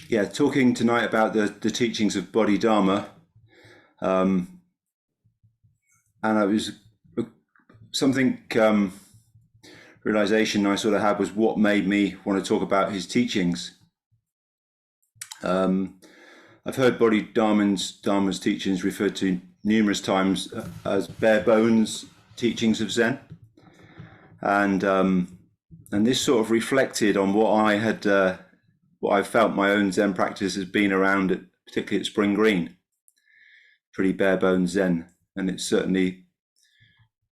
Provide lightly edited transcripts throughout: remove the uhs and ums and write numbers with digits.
Yeah, talking tonight about the teachings of Bodhidharma, um, and I was something realization I sort of had was what made me want to talk about his teachings. I've heard Bodhidharma's teachings referred to numerous times as bare bones teachings of Zen, and this sort of reflected on what I felt my own Zen practice has been around, particularly at Spring Green. Pretty bare bones Zen, and it's certainly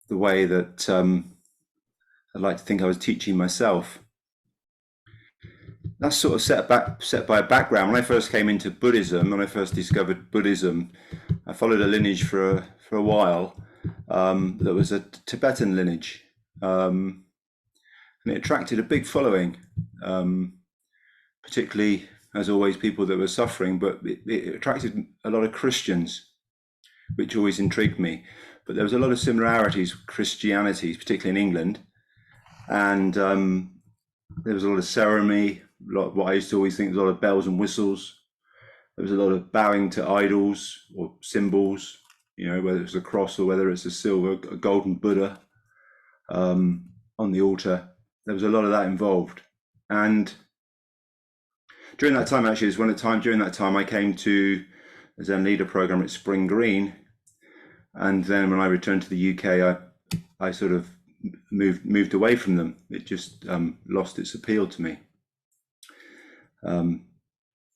the way that I'd like to think I was teaching myself. That's sort of set by a background. When I first came into Buddhism, when I first discovered Buddhism, I followed a lineage for a while that was a Tibetan lineage, and it attracted a big following, particularly, as always, people that were suffering, but it attracted a lot of Christians, which always intrigued me. But there was a lot of similarities with Christianity, particularly in England, and there was a lot of ceremony, what I used to always think was a lot of bells and whistles. There was a lot of bowing to idols or symbols, whether it's a cross or whether it's a golden Buddha on the altar. There was a lot of that involved. And during that time, actually, during that time I came to the Zen Leader program at Spring Green. And then when I returned to the UK, I sort of moved away from them. It just lost its appeal to me.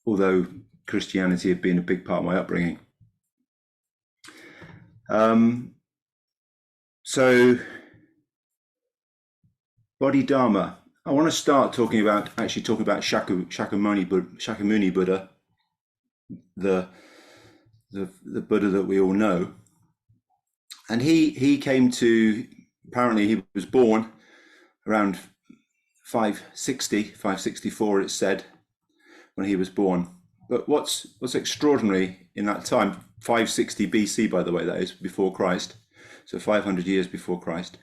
Although Christianity had been a big part of my upbringing. So Bodhidharma. I want to start talking about Shakyamuni Buddha, the Buddha that we all know. And he came to, apparently he was born around 564, it's said, when he was born. But what's extraordinary in that time, 560 BC, by the way, that is before Christ, so 500 years before Christ.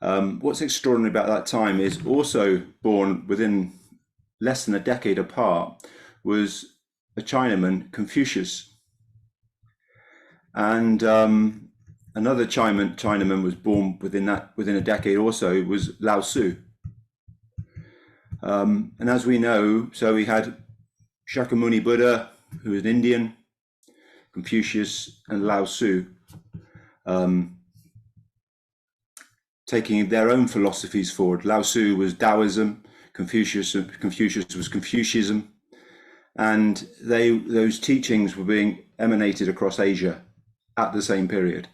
What's extraordinary about that time is also born within less than a decade apart was a Chinaman, Confucius. And another Chinaman was born within a decade also, was Lao Tzu. And as we know, so we had Shakyamuni Buddha, who was an Indian, Confucius, and Lao Tzu, taking their own philosophies forward. Lao Tzu was Taoism, Confucius was Confucianism, and those teachings were being emanated across Asia at the same period.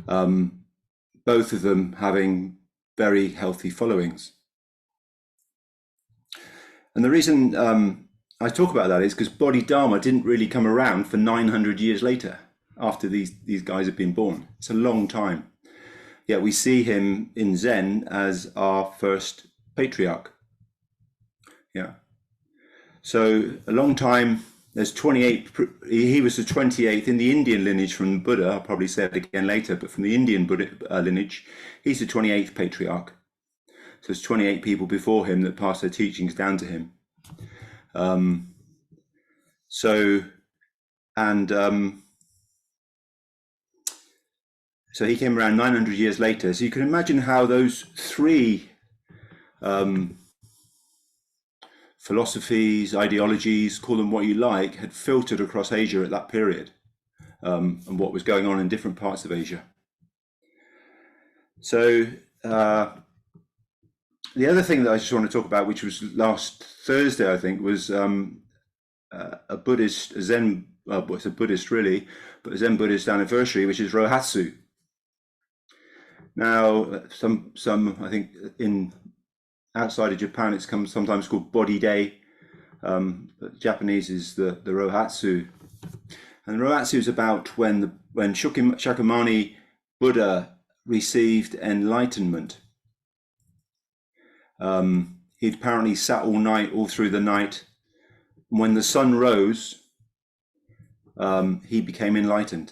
Both of them having very healthy followings. And the reason I talk about that is because Bodhidharma didn't really come around for 900 years later, after these guys had been born. It's a long time. Yet we see him in Zen as our first patriarch. Yeah. So a long time. There's 28. He was the 28th in the Indian lineage from Buddha. I'll probably say it again later, but from the Indian Buddha lineage, he's the 28th patriarch. So there's 28 people before him that passed their teachings down to him. So he came around 900 years later. So you can imagine how those three philosophies, ideologies, call them what you like, had filtered across Asia at that period, and what was going on in different parts of Asia. So the other thing that I just want to talk about, which was last Thursday, I think, was a Buddhist, a Zen, well, it's a Buddhist really, but a Zen Buddhist anniversary, which is Rohatsu. Now, some I think outside of Japan, it's sometimes called Body Day, but Japanese is the Rohatsu. And Rohatsu is about when Shakyamuni Buddha received enlightenment. He'd apparently sat all through the night. When the sun rose, he became enlightened.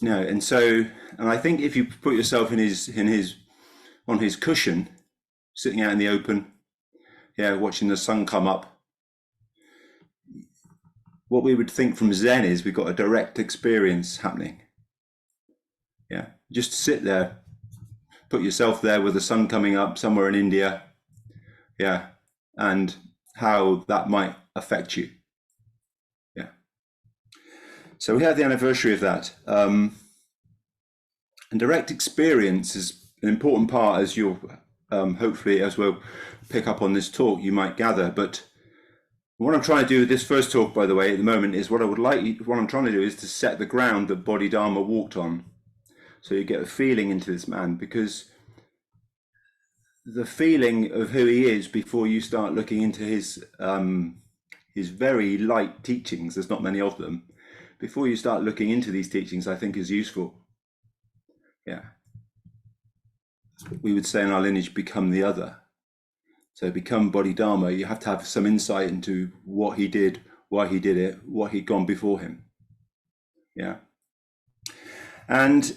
And I think if you put yourself on his cushion, sitting out in the open, yeah, watching the sun come up. What we would think from Zen is we've got a direct experience happening. Yeah, just sit there, put yourself there with the sun coming up somewhere in India. Yeah, and how that might affect you. Yeah. So we have the anniversary of that. And direct experience is an important part, as you'll hopefully, as we'll pick up on this talk, you might gather. But what I'm trying to do with this first talk, by the way, at the moment, is what I'm trying to do is to set the ground that Bodhidharma walked on. So you get a feeling into this man, because the feeling of who he is before you start looking into his very light teachings, there's not many of them, before you start looking into these teachings, I think is useful. Yeah. We would say in our lineage, become the other. So become Bodhidharma, you have to have some insight into what he did, why he did it, what he'd gone before him. Yeah. And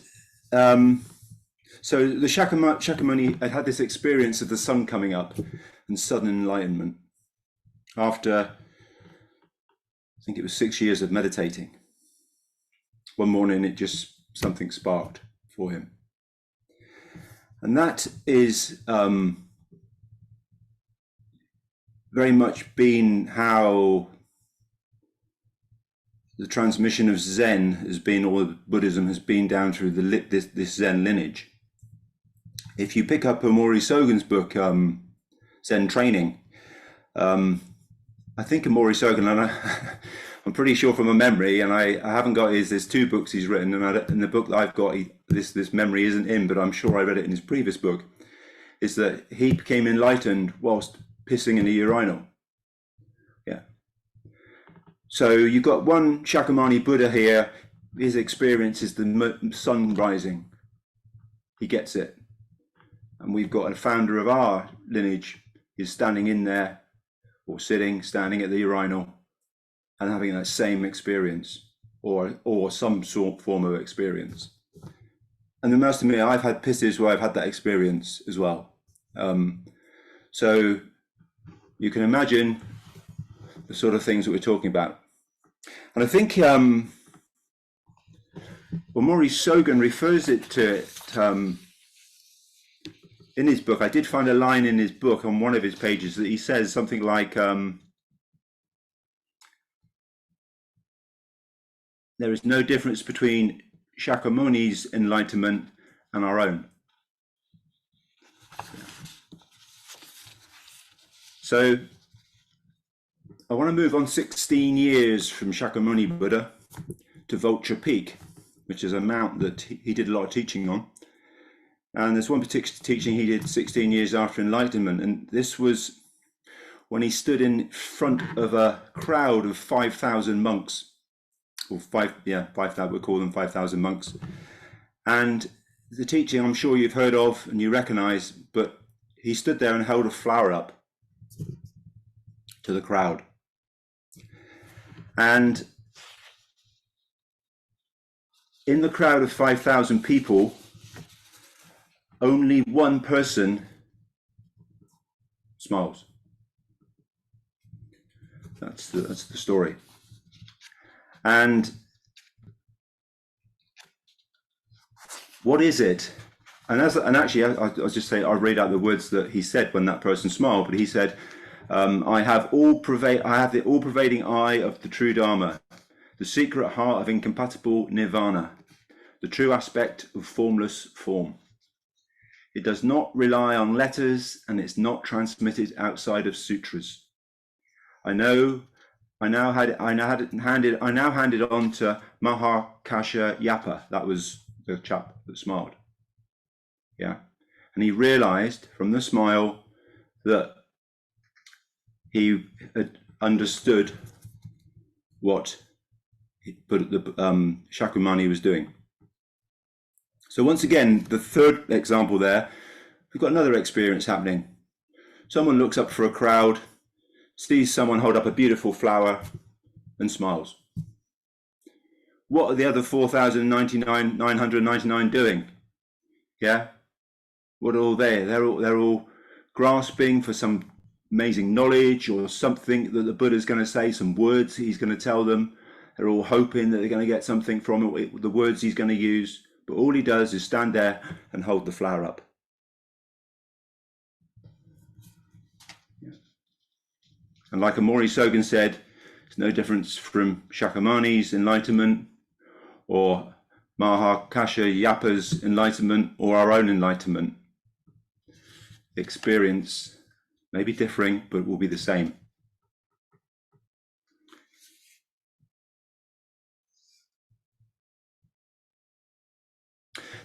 so the Shakyamuni had this experience of the sun coming up and sudden enlightenment after, I think it was 6 years of meditating. One morning, something sparked for him. And that is very much been how the transmission of Zen has been, or Buddhism has been, down through this Zen lineage. If you pick up Amori Sogen's book, Zen Training, I think Amori Sogen, and I'm pretty sure from a memory, and I haven't got there's 2 books he's written, and in the book that I've got, this memory isn't in, but I'm sure I read it in his previous book, is that he became enlightened whilst pissing in a urinal. Yeah. So you've got one Shakyamuni Buddha here, his experience is the sun rising. He gets it. And we've got a founder of our lineage is standing in there, or standing at the urinal, and having that same experience, or some form of experience. And then most of me, I've had pisses where I've had that experience as well. So you can imagine the sort of things that we're talking about. And I think Amori Sogen refers it to it in his book. I did find a line in his book on one of his pages that he says something like, there is no difference between Shakyamuni's enlightenment and our own. So I want to move on 16 years from Shakyamuni Buddha to Vulture Peak, which is a mount that he did a lot of teaching on. And there's one particular teaching he did 16 years after enlightenment, and this was when he stood in front of a crowd of 5,000 monks, or 5,000, we'll call them 5,000 monks. And the teaching I'm sure you've heard of and you recognize, but he stood there and held a flower up to the crowd. And in the crowd of 5,000 people, only one person smiles. That's the story. And what is it? And actually, I was just saying, I'll read out the words that he said when that person smiled. But he said, "I have the all-pervading eye of the true Dharma, the secret heart of incompatible nirvana, the true aspect of formless form. It does not rely on letters, and it's not transmitted outside of sutras. I now hand it on to Mahakasha Yapa." That was the chap that smiled. Yeah. And he realized from the smile that he had understood what Shakyamuni was doing. So once again, the third example there, we've got another experience happening. Someone looks up for a crowd, sees someone hold up a beautiful flower and smiles. What are the other 4,999 doing? Yeah? What are all they? They're all grasping for some amazing knowledge or something that the Buddha's going to say, some words he's going to tell them. They're all hoping that they're going to get something from it, the words he's going to use. But all he does is stand there and hold the flower up. And like Amori Sogan said, it's no difference from Shakyamuni's enlightenment or Mahakashyap's enlightenment or our own enlightenment. Experience may be differing, but will be the same.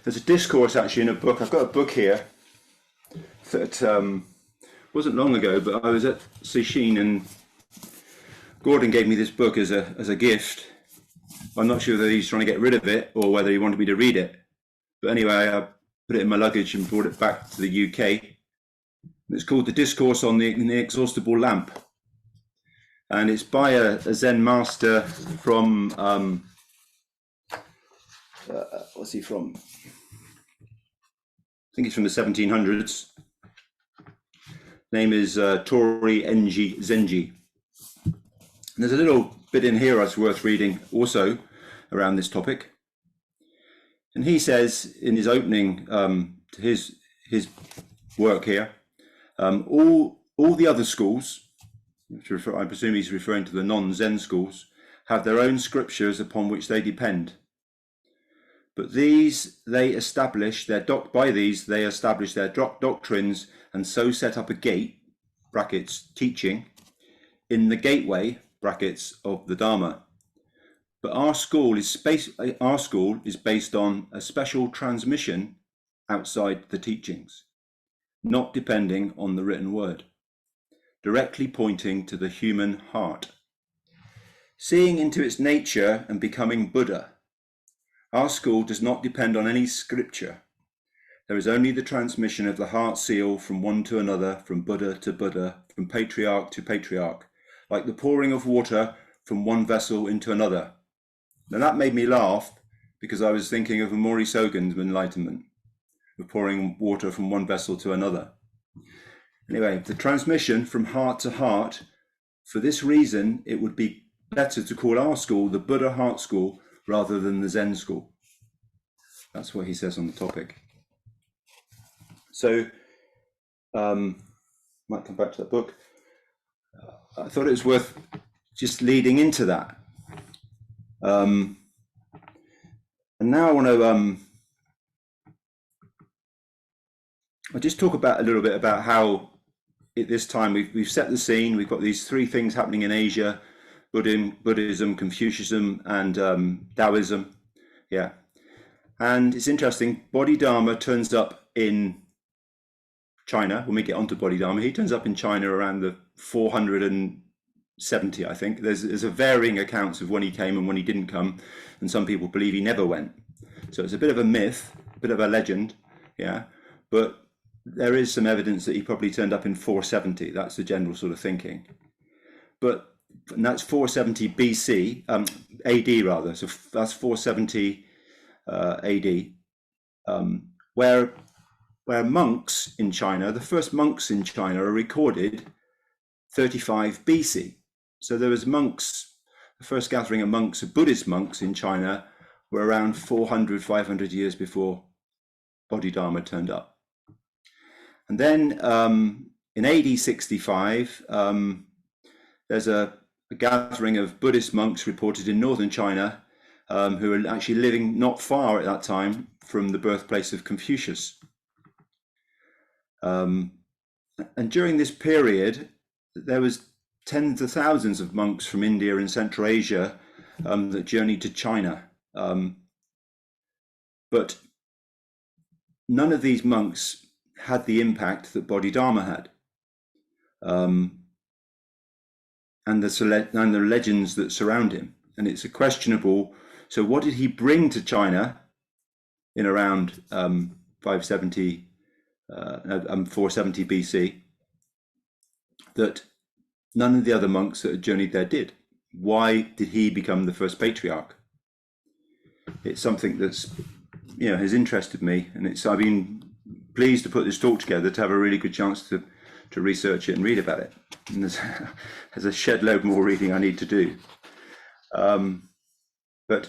There's a discourse actually in a book. I've got a book here that wasn't long ago, but I was at Sishin and Gordon gave me this book as a gift. I'm not sure whether he's trying to get rid of it or whether he wanted me to read it. But anyway, I put it in my luggage and brought it back to the UK. It's called The Discourse on the Inexhaustible Lamp. And it's by a Zen master from, what's he from? I think he's from the 1700s. Name is Tori Enji Zenji. And there's a little bit in here that's worth reading also around this topic. And he says in his opening to his work here, all the other schools, I presume he's referring to the non-Zen schools, have their own scriptures upon which they depend. But these they establish their doctrines and so set up a gate, brackets, teaching, in the gateway, brackets, of the Dharma. But our school is based on a special transmission outside the teachings, not depending on the written word, directly pointing to the human heart. Seeing into its nature and becoming Buddha, our school does not depend on any scripture. There is only the transmission of the heart seal from one to another, from Buddha to Buddha, from patriarch to patriarch, like the pouring of water from one vessel into another. Now that made me laugh because I was thinking of Amori Sogan's enlightenment, of pouring water from one vessel to another. Anyway, the transmission from heart to heart, for this reason, it would be better to call our school the Buddha Heart School rather than the Zen school. That's what he says on the topic. So, might come back to that book. I thought it was worth just leading into that. And now I want to I'll just talk about a little bit about how at this time we've set the scene. We've got these three things happening in Asia: Buddhism, Confucianism, and Taoism. Yeah, and it's interesting. Bodhidharma turns up in China. When we get onto Bodhidharma, he turns up in China around the 470, I think. There's a varying accounts of when he came and when he didn't come, and some people believe he never went. So it's a bit of a myth, a bit of a legend, yeah. But there is some evidence that he probably turned up in 470. That's the general sort of thinking. And that's 470 BC, AD rather. So that's 470 AD, where monks in China, the first monks in China are recorded 35 BC. So there was monks, the first gathering of monks, of Buddhist monks in China, were around 400, 500 years before Bodhidharma turned up. And then in AD 65, there's a gathering of Buddhist monks reported in northern China who were actually living not far at that time from the birthplace of Confucius. And during this period, there was tens of thousands of monks from India and Central Asia that journeyed to China. But none of these monks had the impact that Bodhidharma had. And the legends that surround him. And it's a questionable, so what did he bring to China in around 470 BC that none of the other monks that had journeyed there did? Why did he become the first patriarch? It's something that's, has interested me, and I've been pleased to put this talk together to have a really good chance to to research it and read about it. And there's a shed load more reading I need to do. But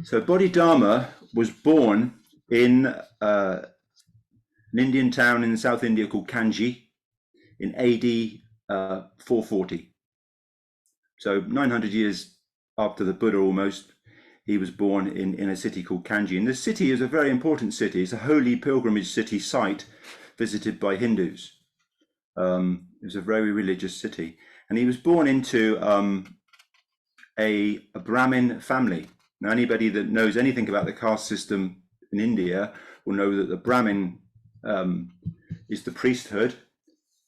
so Bodhidharma was born in an Indian town in South India called Kanji in AD 440. So 900 years after the Buddha almost, he was born in a city called Kanji. And this city is a very important city. It's a holy pilgrimage city site visited by Hindus. It was a very religious city. And he was born into a Brahmin family. Now, anybody that knows anything about the caste system in India will know that the Brahmin is the priesthood,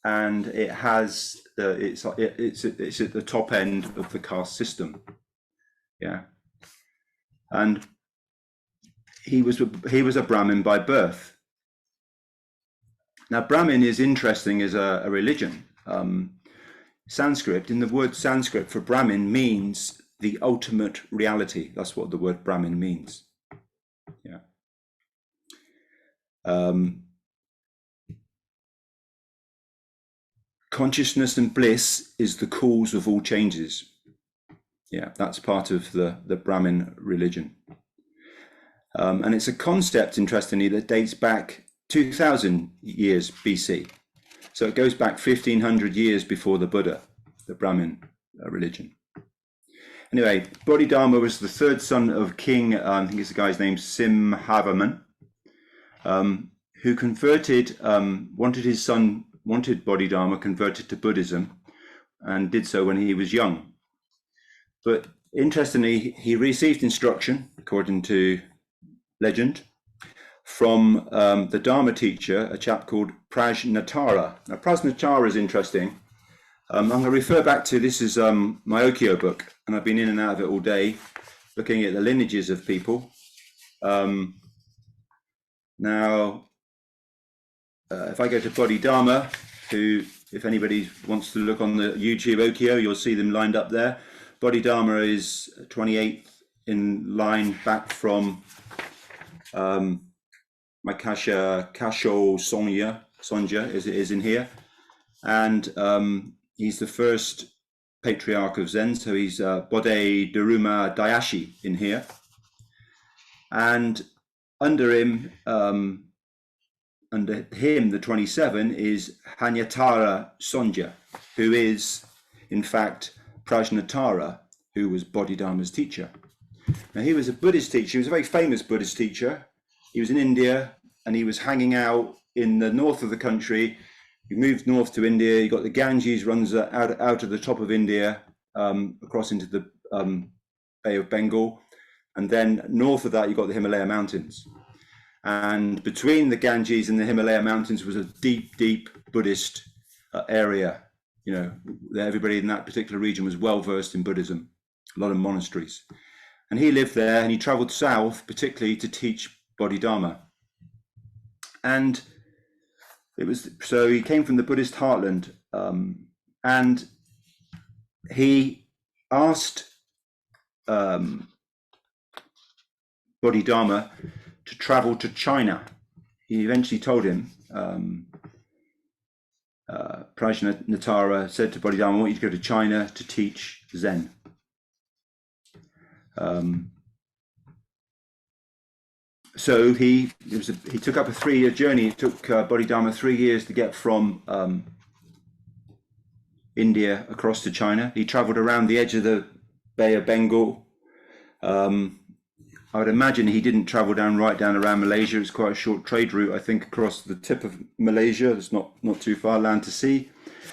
and it has it's at the top end of the caste system. Yeah, and he was a Brahmin by birth. Now, Brahmin is interesting as a religion. Sanskrit, in the word Sanskrit for Brahmin means the ultimate reality. That's what the word Brahmin means. Yeah. Consciousness and bliss is the cause of all changes. Yeah, that's part of the Brahmin religion. And it's a concept, interestingly, that dates back 2000 years BC. So it goes back 1500 years before the Buddha, the Brahmin religion. Anyway, Bodhidharma was the third son of King, I think it's a guy's name, Simhavaman, who converted, wanted Bodhidharma converted to Buddhism, and did so when he was young. But interestingly, he received instruction, according to legend, from the Dharma teacher, a chap called Prajnatara. Now, Prajnatara is interesting. I'm going to refer back to, this is my Okyo book, and I've been in and out of it all day, looking at the lineages of people. Now, if I go to Bodhidharma, who, if anybody wants to look on the YouTube Okyo, you'll see them lined up there. Bodhidharma is 28th in line back from my Kasho Sonja is in here. And he's the first patriarch of Zen, so he's Bodhidharma Dayashi in here. And under him, the 27 is Hanyatara Sonja, who is, in fact, Prajnatara, who was Bodhidharma's teacher. Now, he was a Buddhist teacher. He was a very famous Buddhist teacher. He was in India, and he was hanging out in the north of the country. He moved north to India. You got the Ganges runs out of the top of India, across into the Bay of Bengal, and then north of that you got the Himalaya mountains. And between the Ganges and the Himalaya mountains was a deep, deep Buddhist area. You know, everybody in that particular region was well versed in Buddhism. A lot of monasteries, and he lived there. And he travelled south, particularly to teach Bodhidharma. And it was so he came from the Buddhist heartland, and he asked Bodhidharma to travel to China. He eventually told him, Prajnatara said to Bodhidharma, I want you to go to China to teach Zen. So he took up a 3-year journey. It took Bodhidharma 3 years to get from India across to China. He traveled around the edge of the Bay of Bengal. I would imagine he didn't travel right down around Malaysia. It's quite a short trade route, I think, across the tip of Malaysia. It's not too far, land to sea.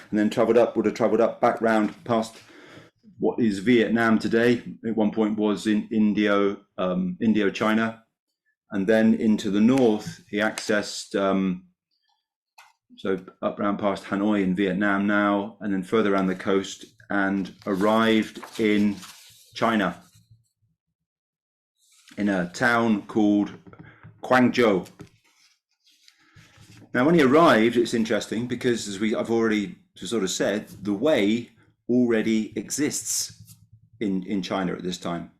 And then would have traveled up, back round past what is Vietnam today. At one point was in Indochina. And then into the north, he accessed, so up round past Hanoi in Vietnam now, and then further around the coast, and arrived in China, in a town called Guangzhou. Now, when he arrived, it's interesting because, as I've already sort of said, the way already exists in China at this time,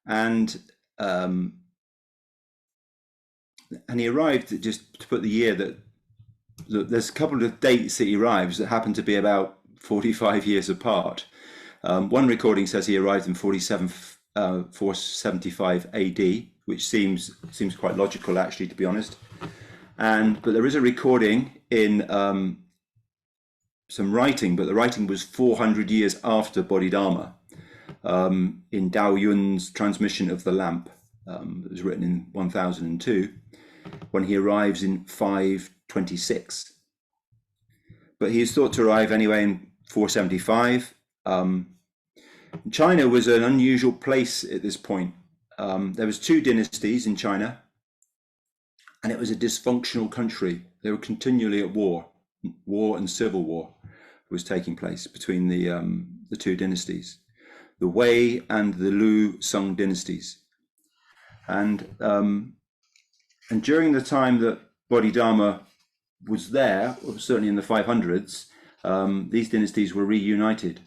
and he arrived, just to put the year that there's a couple of dates that he arrives that happen to be about 45 years apart. One recording says he arrived in 475 AD, which seems quite logical, actually, to be honest. But there is a recording in some writing, but the writing was 400 years after Bodhidharma, in Dao Yun's Transmission of the Lamp. It was written in 1002, when he arrives in 526. But he is thought to arrive anyway in 475. China was an unusual place at this point. There was two dynasties in China, and it was a dysfunctional country. They were continually at war. War and civil war was taking place between the two dynasties, the Wei and the Lu Sung dynasties. And during the time that Bodhidharma was there, certainly in the 500s, these dynasties were reunited.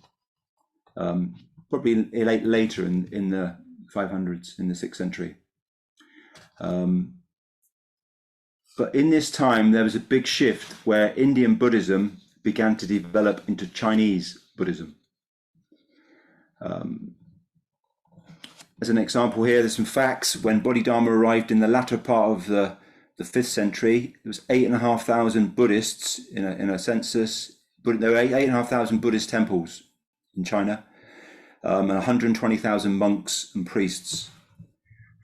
Probably later in the 500s, in the 6th century. But in this time, there was a big shift where Indian Buddhism began to develop into Chinese Buddhism. As an example here, there's some facts. When Bodhidharma arrived in the latter part of the 5th century, there was 8,500 Buddhists in a census. But there were 8,500 Buddhist temples in China, and 120,000 monks and priests.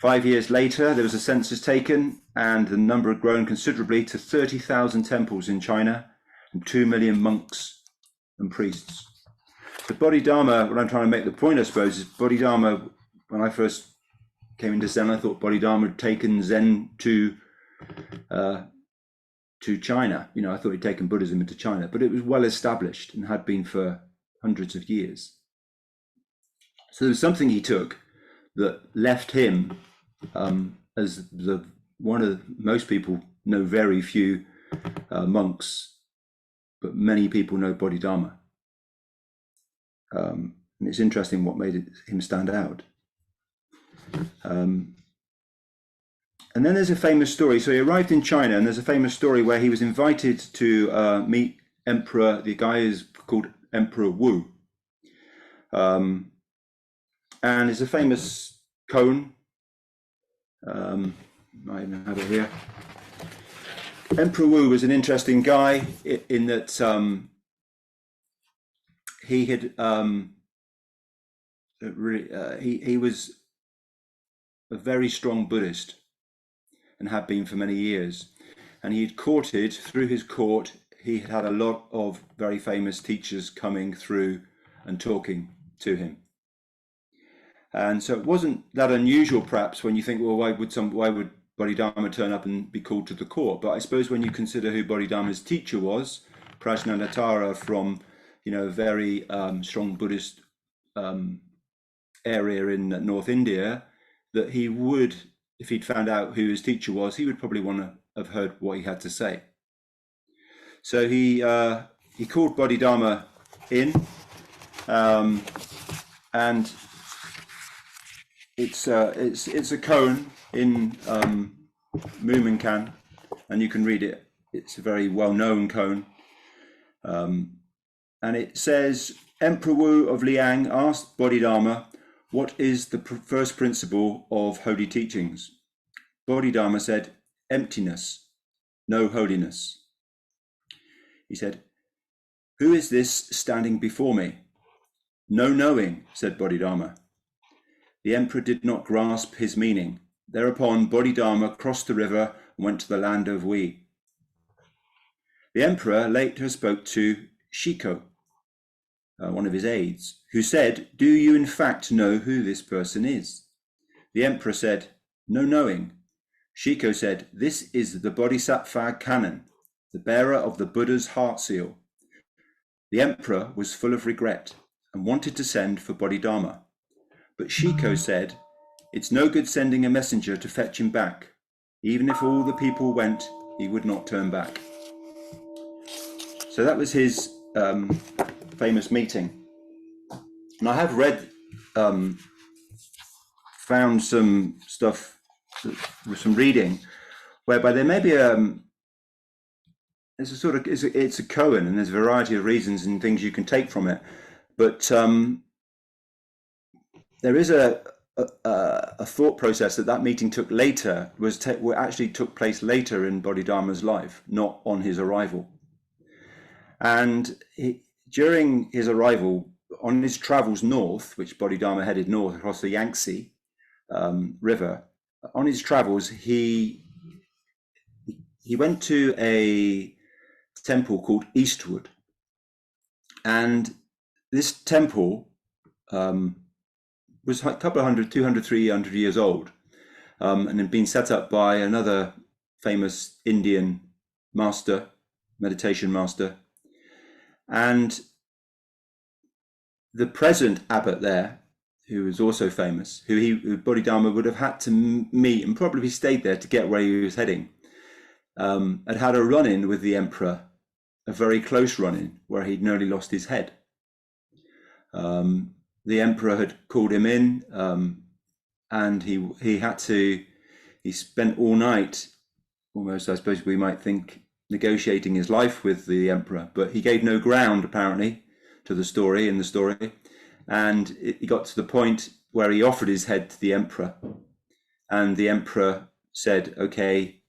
5 years later, there was a census taken, and the number had grown considerably to 30,000 temples in China and 2 million monks and priests. The Bodhidharma, what I'm trying to make the point, I suppose, is Bodhidharma, when I first came into Zen, I thought Bodhidharma had taken Zen to China. I thought he'd taken Buddhism into China, but it was well established and had been for hundreds of years. So there was something he took that left him as one of most people know very few monks, but many people know Bodhidharma. And it's interesting what made him stand out. And then there's a famous story. So he arrived in China, and there's a famous story where he was invited to meet Emperor. The guy is called Emperor Wu. And it's a famous koan. I even have it here. Emperor Wu was an interesting guy in that he had he was a very strong Buddhist and had been for many years. And he had courted, through his court, he had a lot of very famous teachers coming through and talking to him. And so it wasn't that unusual, perhaps, when you think, well, why would Bodhidharma turn up and be called to the court? But I suppose when you consider who Bodhidharma's teacher was, Prajnanatara, from a very strong Buddhist area in North India, that he would, if he'd found out who his teacher was, he would probably want to have heard what he had to say. So he called Bodhidharma in, and it's a koan in Mumonkan, and you can read it. It's a very well-known koan, and it says, Emperor Wu of Liang asked Bodhidharma, what is the first principle of holy teachings? Bodhidharma said, emptiness, no holiness. He said, who is this standing before me? No knowing, said Bodhidharma. The emperor did not grasp his meaning. Thereupon Bodhidharma crossed the river and went to the land of Wei. The emperor later spoke to Shiko, one of his aides, who said, do you in fact know who this person is? The emperor said, no knowing. Shiko said, this is the Bodhisattva Canon, the bearer of the Buddha's heart seal. The emperor was full of regret and wanted to send for Bodhidharma. But Shiko said, it's no good sending a messenger to fetch him back. Even if all the people went, he would not turn back. So that was his famous meeting. And I have found some stuff with some reading, whereby there may be it's a sort of it's a koan, and there's a variety of reasons and things you can take from it. But there is a thought process that meeting took later actually took place later in Bodhidharma's life, not on his arrival. And during his arrival, on his travels north, which Bodhidharma headed north across the Yangtze River, on his travels, he went to a temple called Eastwood. And this temple was a couple of 100, 200, 300 years old, and had been set up by another famous Indian master, meditation master. And the present abbot there, who was also famous, who Bodhidharma would have had to meet and probably stayed there to get where he was heading, had a run-in with the emperor, a very close run-in, where he'd nearly lost his head. The emperor had called him in, and he spent all night, almost, I suppose we might think, negotiating his life with the emperor, but he gave no ground apparently to the story, and he got to the point where he offered his head to the emperor, and the emperor said, okay,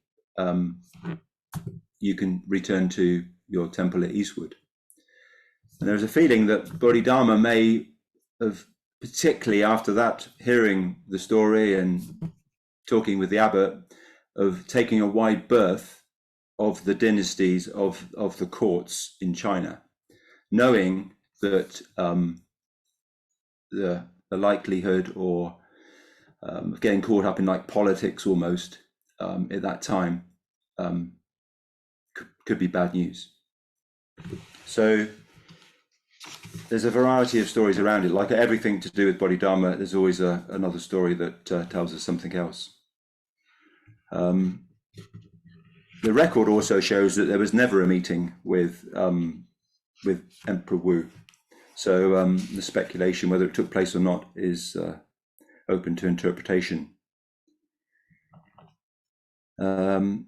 you can return to your temple at Eastwood. And there's a feeling that Bodhidharma may have, particularly after that, hearing the story and talking with the abbot, of taking a wide berth of the dynasties of the courts in China, knowing that the likelihood or of getting caught up in like politics almost at that time could be bad news. So there's a variety of stories around it. Like everything to do with Bodhidharma, there's always another story that tells us something else. The record also shows that there was never a meeting with Emperor Wu. So the speculation whether it took place or not is open to interpretation. Okay.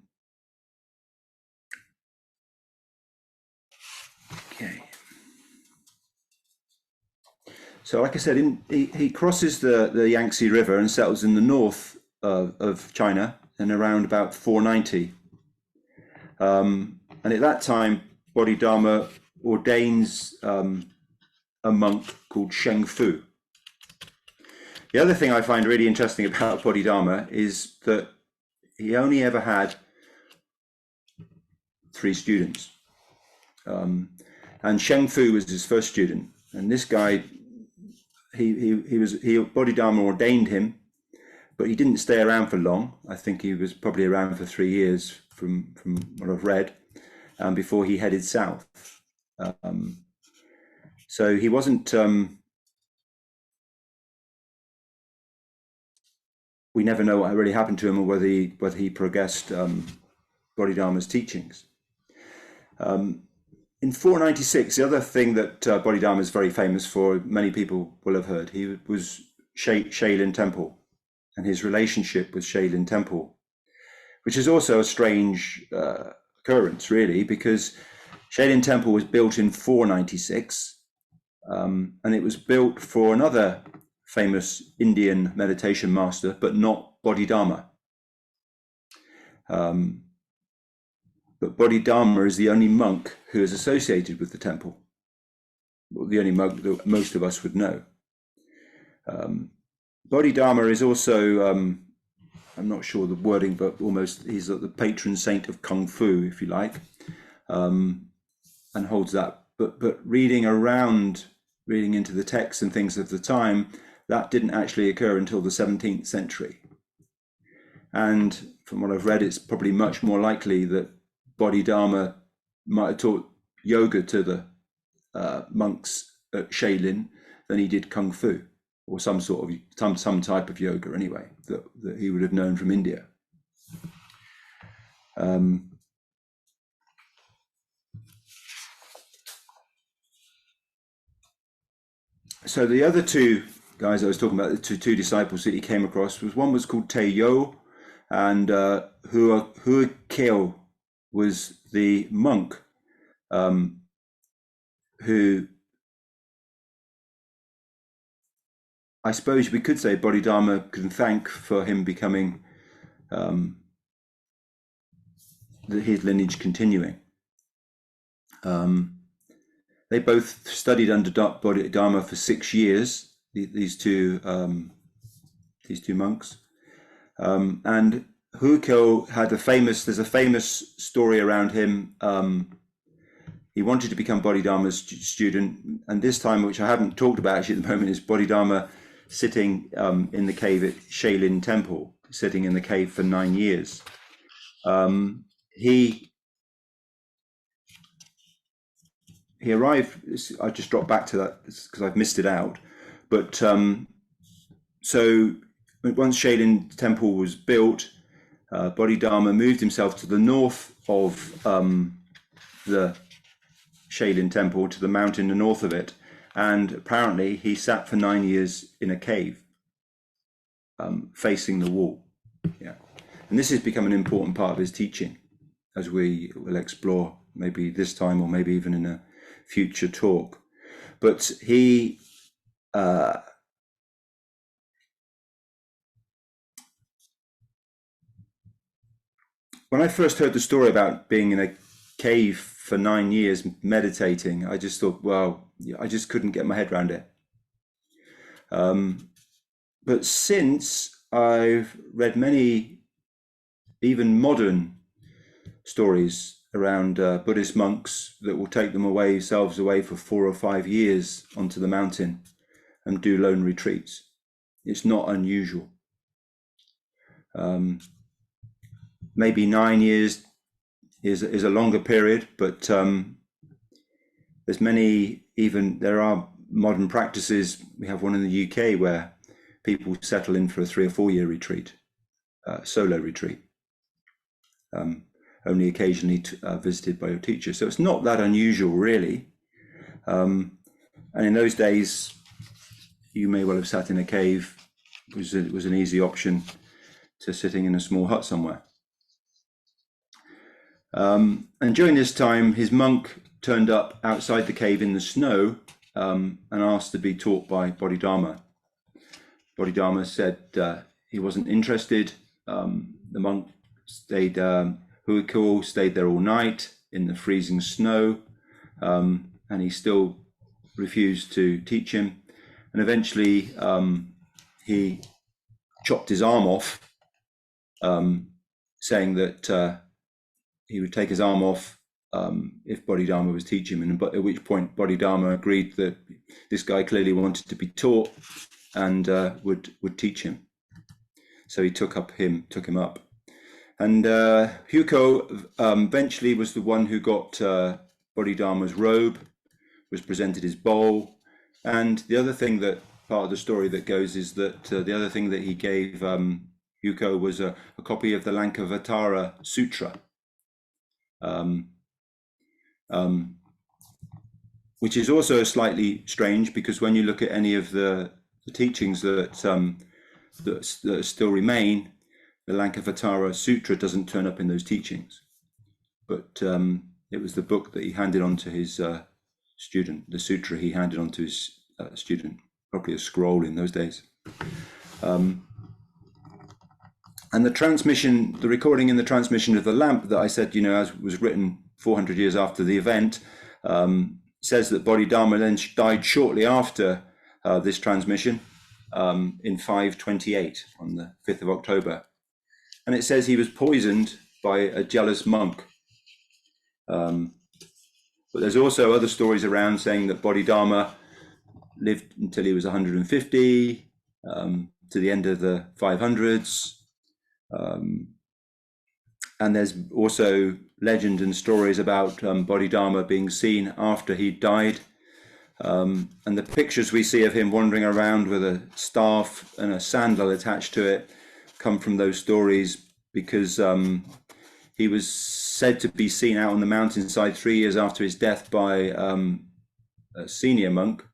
So like I said, he crosses the Yangtze River and settles in the north of China in around about 490. And at that time, Bodhidharma ordains a monk called Sheng Fu. The other thing I find really interesting about Bodhidharma is that he only ever had 3 students. And Sheng Fu was his first student. And this guy, Bodhidharma ordained him, but he didn't stay around for long. I think he was probably around for 3 years from what I've read, before he headed south. So he wasn't, we never know what really happened to him, or whether he progressed Bodhidharma's teachings. In 496, the other thing that Bodhidharma is very famous for, many people will have heard, he was Shaolin Temple and his relationship with Shaolin Temple, which is also a strange occurrence, really, because Shaolin Temple was built in 496, and it was built for another famous Indian meditation master, but not Bodhidharma. But Bodhidharma is the only monk who is associated with the temple, the only monk that most of us would know. Bodhidharma is also, I'm not sure the wording, but almost he's the patron saint of Kung Fu, if you like, and holds that. But reading into the texts and things of the time, that didn't actually occur until the 17th century. And from what I've read, it's probably much more likely that Bodhidharma might have taught yoga to the monks at Shaolin than he did Kung Fu, or some type of yoga anyway, that he would have known from India. So the other 2 guys I was talking about, the two disciples that he came across, one was called Te Yo and Hua Keo. was the monk who, I suppose we could say Bodhidharma can thank for him becoming his lineage continuing. They both studied under Bodhidharma for 6 years. These two monks, and Huiko had there's a famous story around him. He wanted to become Bodhidharma's student, and this time, which I haven't talked about actually at the moment, is Bodhidharma sitting in the cave at Shaolin Temple, sitting in the cave for 9 years. He arrived, I just dropped back to that because I've missed it out, but so once Shaolin Temple was built, Bodhidharma moved himself to the north of the Shaolin Temple, to the mountain to the north of it, and apparently he sat for 9 years in a cave, facing the wall. Yeah, and this has become an important part of his teaching, as we will explore maybe this time or maybe even in a future talk. But he when I first heard the story about being in a cave for 9 years meditating, I just thought, well, I just couldn't get my head around it. But since I've read many, even modern stories around Buddhist monks that will take themselves away for 4 or 5 years onto the mountain and do lone retreats. It's not unusual. Maybe 9 years is a longer period, but there are modern practices. We have one in the UK where people settle in for a 3 or 4 year retreat, solo retreat, only occasionally visited by your teacher. So it's not that unusual, really. And in those days, you may well have sat in a cave. It was an easy option to sitting in a small hut somewhere. And during this time, his monk turned up outside the cave in the snow and asked to be taught by Bodhidharma. Bodhidharma said he wasn't interested. The monk stayed, Huiko stayed there all night in the freezing snow, and he still refused to teach him. And eventually he chopped his arm off, saying that he would take his arm off if Bodhidharma was teaching him, and at which point Bodhidharma agreed that this guy clearly wanted to be taught and would teach him. So he took him up. And Huiko eventually was the one who got Bodhidharma's robe, was presented his bowl. And the other thing that part of the story that goes is that the other thing that he gave Huiko was a copy of the Lankavatara Sutra, which is also slightly strange, because when you look at any of the teachings that still remain, the Lankavatara Sutra doesn't turn up in those teachings. But it was the book that he handed on to his student, the sutra he handed on to his student, probably a scroll in those days. And the recording in the transmission of the lamp that I said, as was written 400 years after the event, says that Bodhidharma then died shortly after this transmission in 528 on the 5th of October. And it says he was poisoned by a jealous monk. But there's also other stories around saying that Bodhidharma lived until he was 150, to the end of the 500s. And there's also legend and stories about Bodhidharma being seen after he died. And the pictures we see of him wandering around with a staff and a sandal attached to it come from those stories, because he was said to be seen out on the mountainside 3 years after his death by a senior monk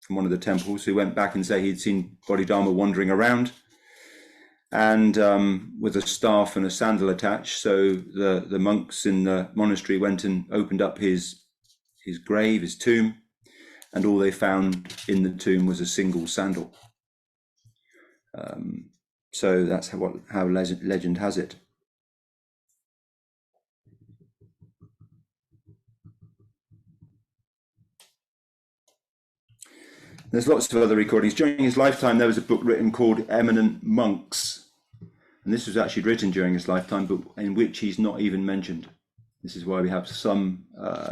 from one of the temples, who went back and said he'd seen Bodhidharma wandering around. and with a staff and a sandal attached. So the monks in the monastery went and opened up his grave, his tomb, and all they found in the tomb was a single sandal. So that's how legend has it. There's lots of other recordings. During his lifetime, there was a book written called Eminent Monks. And this was actually written during his lifetime, but in which he's not even mentioned. This is why we have some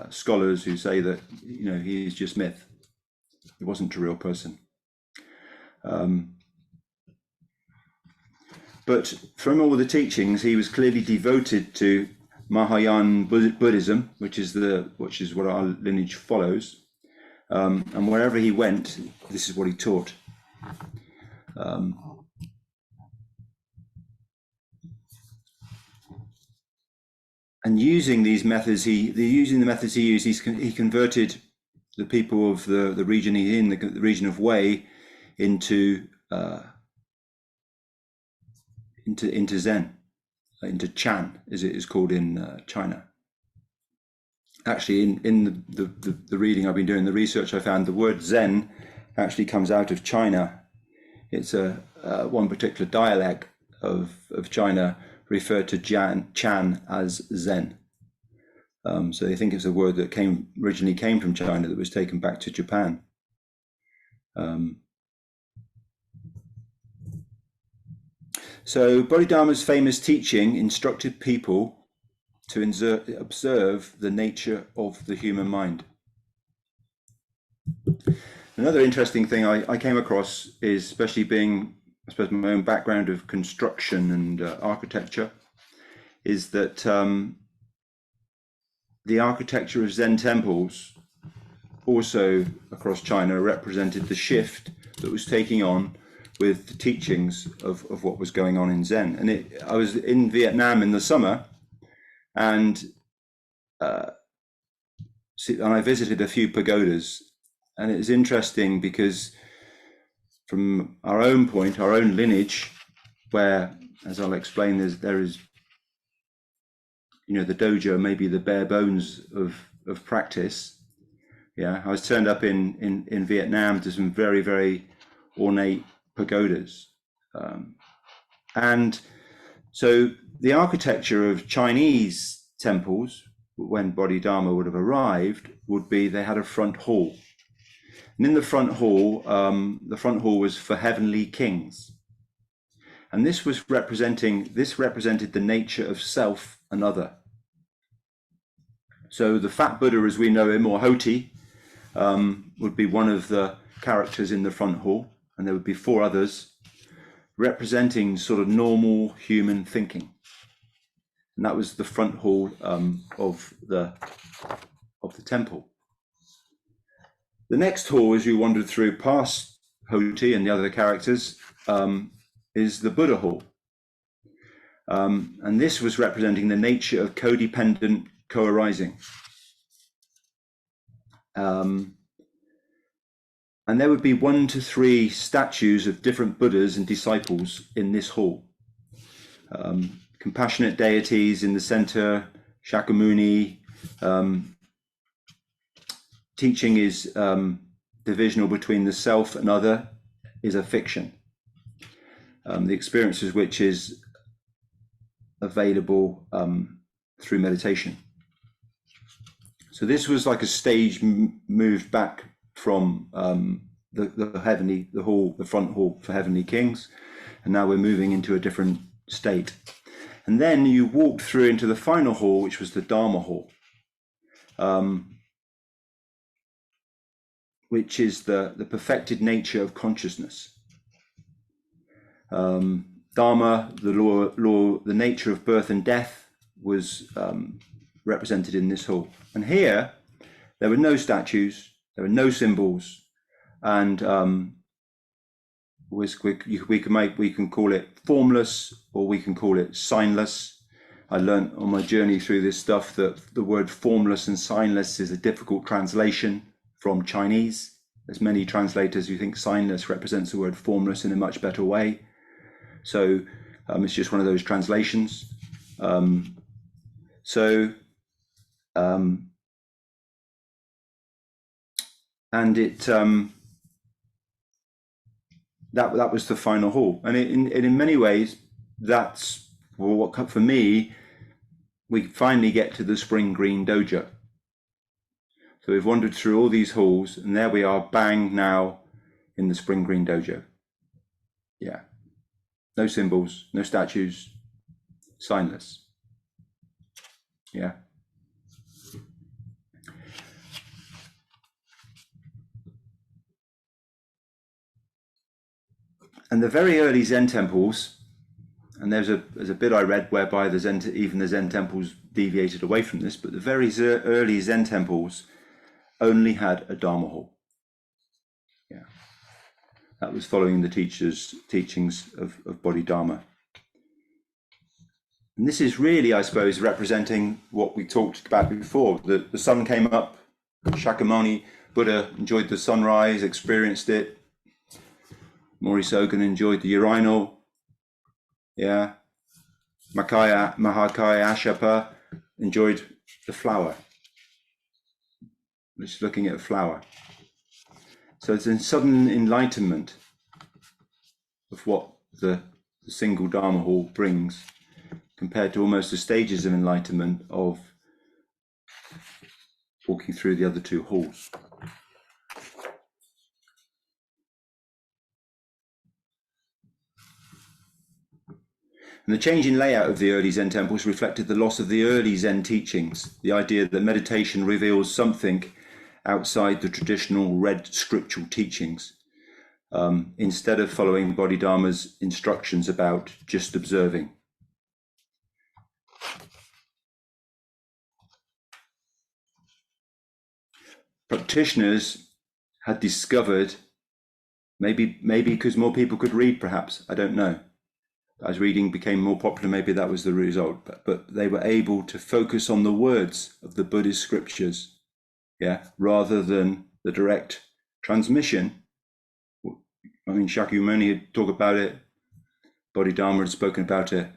scholars who say that, he is just myth. He wasn't a real person. But from all the teachings, he was clearly devoted to Mahayana Buddhism, which is what our lineage follows. And wherever he went, this is what he taught. And using these methods, using the methods he used, he converted the people of the region he's in, the region of Wei, into Zen, into Chan, as it is called in China. Actually, in the reading I've been doing, the research, I found the word Zen actually comes out of China. It's one particular dialect of China referred to Chan as Zen. So they think it's a word that originally came from China that was taken back to Japan. So Bodhidharma's famous teaching instructed people to observe the nature of the human mind. Another interesting thing I came across is, especially being, I suppose, my own background of construction and architecture, is that the architecture of Zen temples also across China represented the shift that was taking on with the teachings of what was going on in Zen. And I was in Vietnam in the summer, and I visited a few pagodas, and it was interesting because from our own point, our own lineage, where, as I'll explain, there is the dojo may be the bare bones of practice. Yeah, I was turned up in Vietnam to some very, very ornate pagodas, and so the architecture of Chinese temples, when Bodhidharma would have arrived, they had a front hall. And in the front hall was for heavenly kings. And this represented the nature of self and other. So the fat Buddha, as we know him, or Hoti, would be one of the characters in the front hall, and there would be 4 others representing sort of normal human thinking. And that was the front hall of the temple. The next hall, as you wandered through past Hoti and the other characters, is the Buddha hall. And this was representing the nature of codependent co-arising. And there would be 1 to 3 statues of different Buddhas and disciples in this hall. Compassionate deities in the center, Shakyamuni. Teaching is divisional between the self and other is a fiction. The experience of which is available through meditation. So this was like a stage moved back from the front hall for heavenly kings, and now we're moving into a different state. And then you walked through into the final hall, which was the Dharma hall, which is the perfected nature of consciousness. Dharma, the law, the nature of birth and death, was represented in this hall. And here, there were no statues, there were no symbols, and we can call it formless, or we can call it signless. I learned on my journey through this stuff that the word formless and signless is a difficult translation from Chinese. There's many translators who think signless represents the word formless in a much better way. So It's just one of those translations. And it that was the final hall, and in many ways, that's what for me. We finally get to the Spring Green Dojo. So we've wandered through all these halls, and there we are, bang, now in the Spring Green Dojo. Yeah, no symbols, no statues, signless. Yeah. And the very early Zen temples, and there's a bit I read whereby even the Zen temples deviated away from this, but the very early Zen temples only had a Dharma hall. Yeah, that was following the teachings of Bodhidharma. And this is really, I suppose, representing what we talked about before. The sun came up, Shakyamuni Buddha enjoyed the sunrise, experienced it. Maurice Ogun enjoyed the urinal. Yeah. Mahakaya Ashapa enjoyed the flower. Just looking at a flower. So it's a sudden enlightenment of what the single Dharma hall brings, compared to almost the stages of enlightenment of walking through the other two halls. And the change in layout of the early Zen temples reflected the loss of the early Zen teachings, the idea that meditation reveals something outside the traditional red scriptural teachings, instead of following Bodhidharma's instructions about just observing. Practitioners had discovered, maybe because more people could read, perhaps, I don't know. As reading became more popular, maybe that was the result, but they were able to focus on the words of the Buddhist scriptures, yeah, rather than the direct transmission. I mean, Shakyamuni had talked about it, Bodhidharma had spoken about it,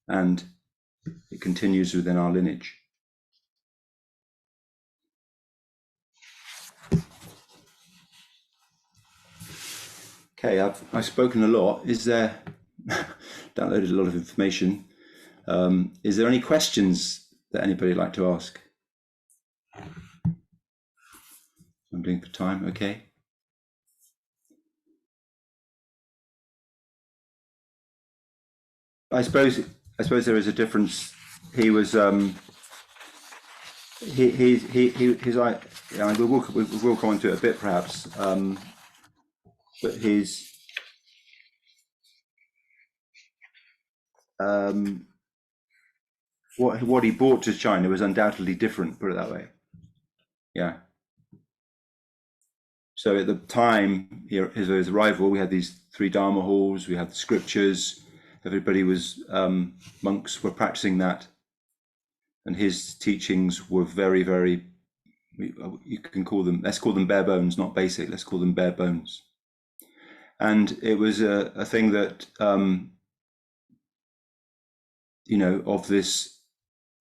and it continues within our lineage. Okay, I've spoken a lot. Is there, downloaded a lot of information. Is there any questions that anybody would like to ask? I'm doing for time, okay. I suppose there is a difference. He was his we'll come on to it a bit perhaps, but his what he brought to China was undoubtedly different, put it that way. Yeah. So at the time, his arrival, we had these 3 Dharma halls, we had the scriptures, everybody was, monks were practicing that. And his teachings were very, very, you can call them, let's call them bare bones, not basic, let's call them bare bones. And it was a thing that, of this,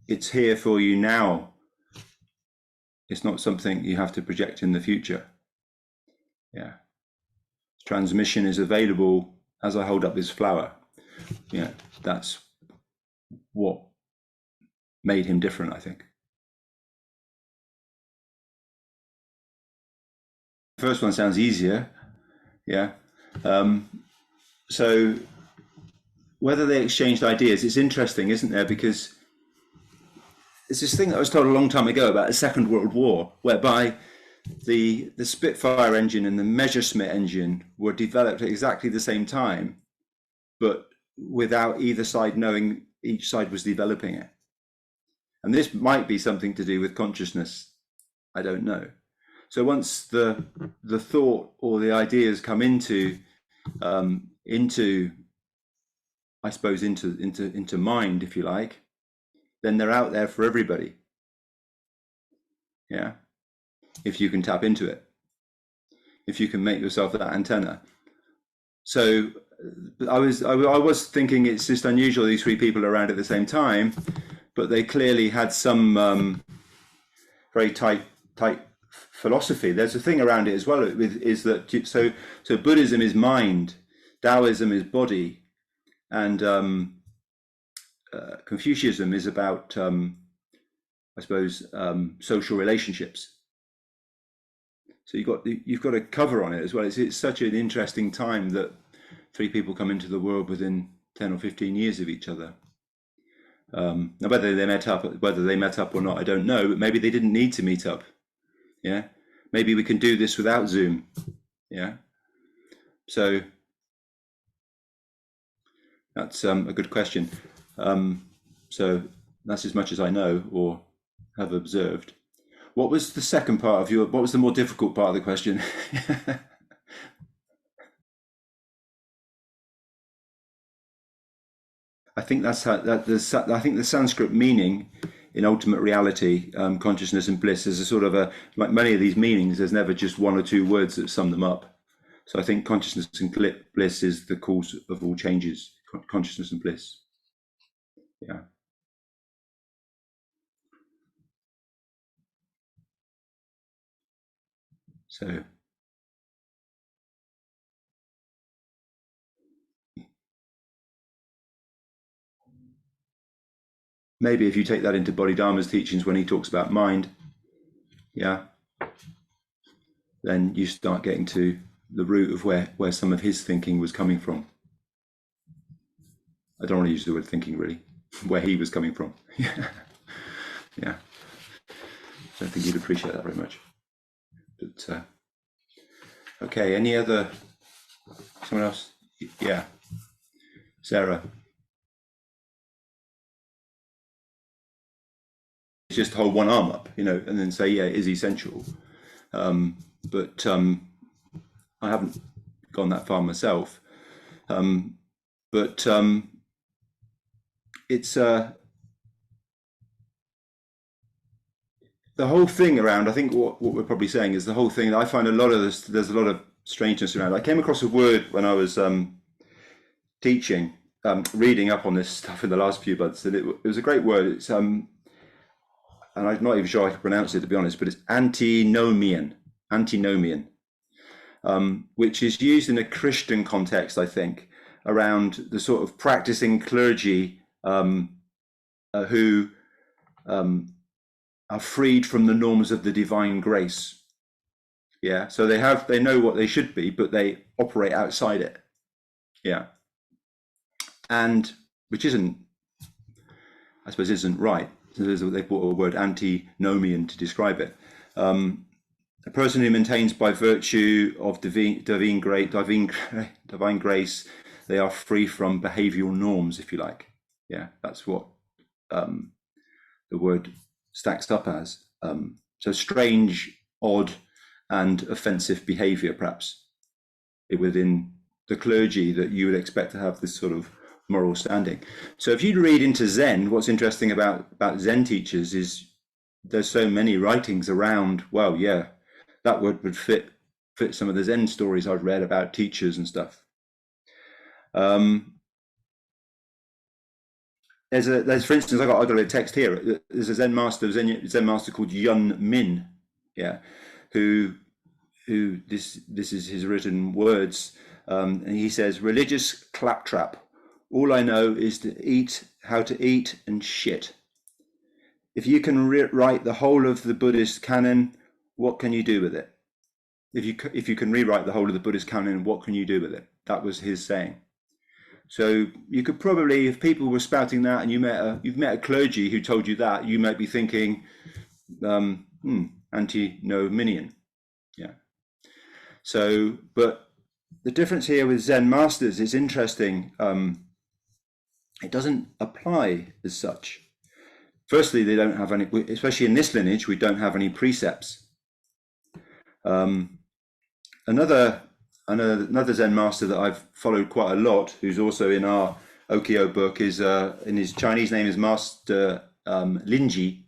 it's here for you now. It's not something you have to project in the future. Yeah. Transmission is available as I hold up this flower. Yeah, that's what made him different, I think. The first one sounds easier. Yeah. So whether they exchanged ideas, it's interesting, isn't there? Because it's this thing that I was told a long time ago about the Second World War, whereby the Spitfire engine and the Messerschmitt engine were developed at exactly the same time, but without either side knowing each side was developing it. And this might be something to do with consciousness. I don't know. So once the thought or the ideas come into I suppose into mind, if you like, then they're out there for everybody. Yeah. If you can tap into it, if you can make yourself that antenna. So I was thinking it's just unusual these three people are around at the same time, but they clearly had some very tight philosophy. There's a thing around it as well. Is that so? Buddhism is mind, Taoism is body, and Confucianism is about, I suppose, social relationships. So you've got a cover on it as well. It's such an interesting time that three people come into the world within 10 or 15 years of each other. Now, whether they met up or not, I don't know. But maybe they didn't need to meet up. Yeah, maybe we can do this without Zoom. Yeah, so that's a good question. So that's as much as I know or have observed. What was the second part of what was the more difficult part of the question? I think that's how I think the Sanskrit meaning in ultimate reality, consciousness and bliss is a sort of like many of these meanings, there's never just one or two words that sum them up. So I think consciousness and bliss is the cause of all changes, consciousness and bliss. Yeah. So maybe if you take that into Bodhidharma's teachings when he talks about mind, yeah, then you start getting to the root of where some of his thinking was coming from. I don't want to use the word thinking really, where he was coming from. Yeah. I don't think you'd appreciate that very much. But okay, any other, someone else? Yeah, Sarah. Just hold one arm up, and then say, yeah, it is essential. But I haven't gone that far myself. But it's the whole thing around. I think what we're probably saying is the whole thing. I find a lot of this. There's a lot of strangeness around. I came across a word when I was teaching, reading up on this stuff in the last few months, and it was a great word. It's and I'm not even sure I can pronounce it, to be honest, but it's antinomian, which is used in a Christian context, I think, around the sort of practicing clergy who are freed from the norms of the divine grace. Yeah, so they know what they should be, but they operate outside it. Yeah, and which isn't, I suppose, isn't right. So they brought a word antinomian to describe it. A person who maintains by virtue of divine grace, they are free from behavioral norms, if you like. Yeah, that's what the word stacks up as. So strange, odd, and offensive behavior, perhaps, within the clergy that you would expect to have this sort of moral standing. So if you read into Zen, what's interesting about Zen teachers is there's so many writings around, well, yeah, that word would fit some of the Zen stories I've read about teachers and stuff. There's for instance, I got a text here. There's a Zen master called Yun Min, yeah, who this is his written words, and he says, religious claptrap. All I know is how to eat and shit. If you can rewrite the whole of the Buddhist canon, what can you do with it? If you can rewrite the whole of the Buddhist canon, what can you do with it? That was his saying. So you could probably, if people were spouting that, and you've met a clergy who told you that, you might be thinking, antinomian. Yeah. So, but the difference here with Zen masters is interesting. It doesn't apply as such. Firstly, they don't have any, especially in this lineage, we don't have any precepts. Another Zen master that I've followed quite a lot, who's also in our Okyo book, is in his Chinese name is Master Linji,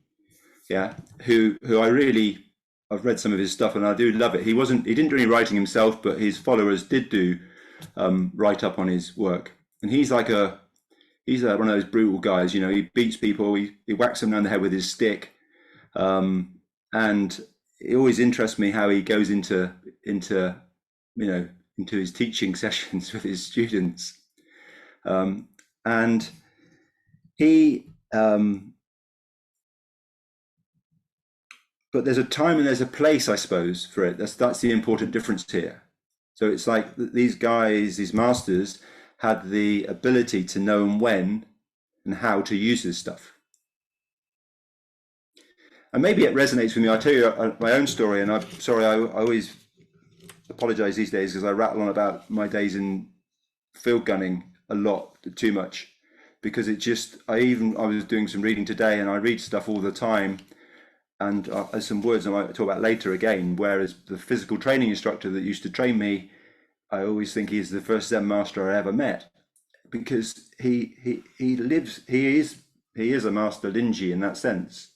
yeah, who I've read some of his stuff and I do love it. He didn't do any writing himself, but his followers did do write up on his work. And he's one of those brutal guys. You know, he beats people, he whacks them around the head with his stick, and it always interests me how he goes into his teaching sessions with his students, and he. But there's a time and there's a place, I suppose, for it. That's the important difference here. So it's like these guys, these masters, had the ability to know when and how to use this stuff. And maybe it resonates with me. I'll tell you my own story, and I'm sorry, I always apologize these days because I rattle on about my days in field gunning a lot, too much, because I was doing some reading today, and I read stuff all the time. And there's some words I might talk about later again, whereas the physical training instructor that used to train me, I always think he's the first Zen master I ever met, because he is a master Linji in that sense.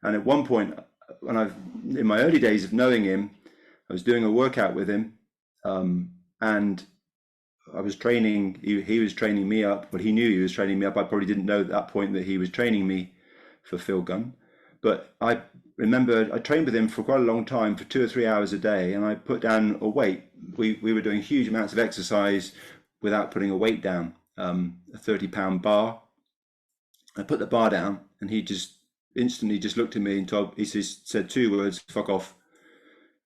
And at one point, in my early days of knowing him, I was doing a workout with him, and I was training, he was training me up, but he knew he was training me up. I probably didn't know at that point that he was training me for field gun. But I remember I trained with him for quite a long time, for 2 or 3 hours a day, and I put down a weight. We were doing huge amounts of exercise without putting a weight down, a 30-pound bar. I put the bar down, and he just instantly just looked at me and he just said 2 words, "Fuck off."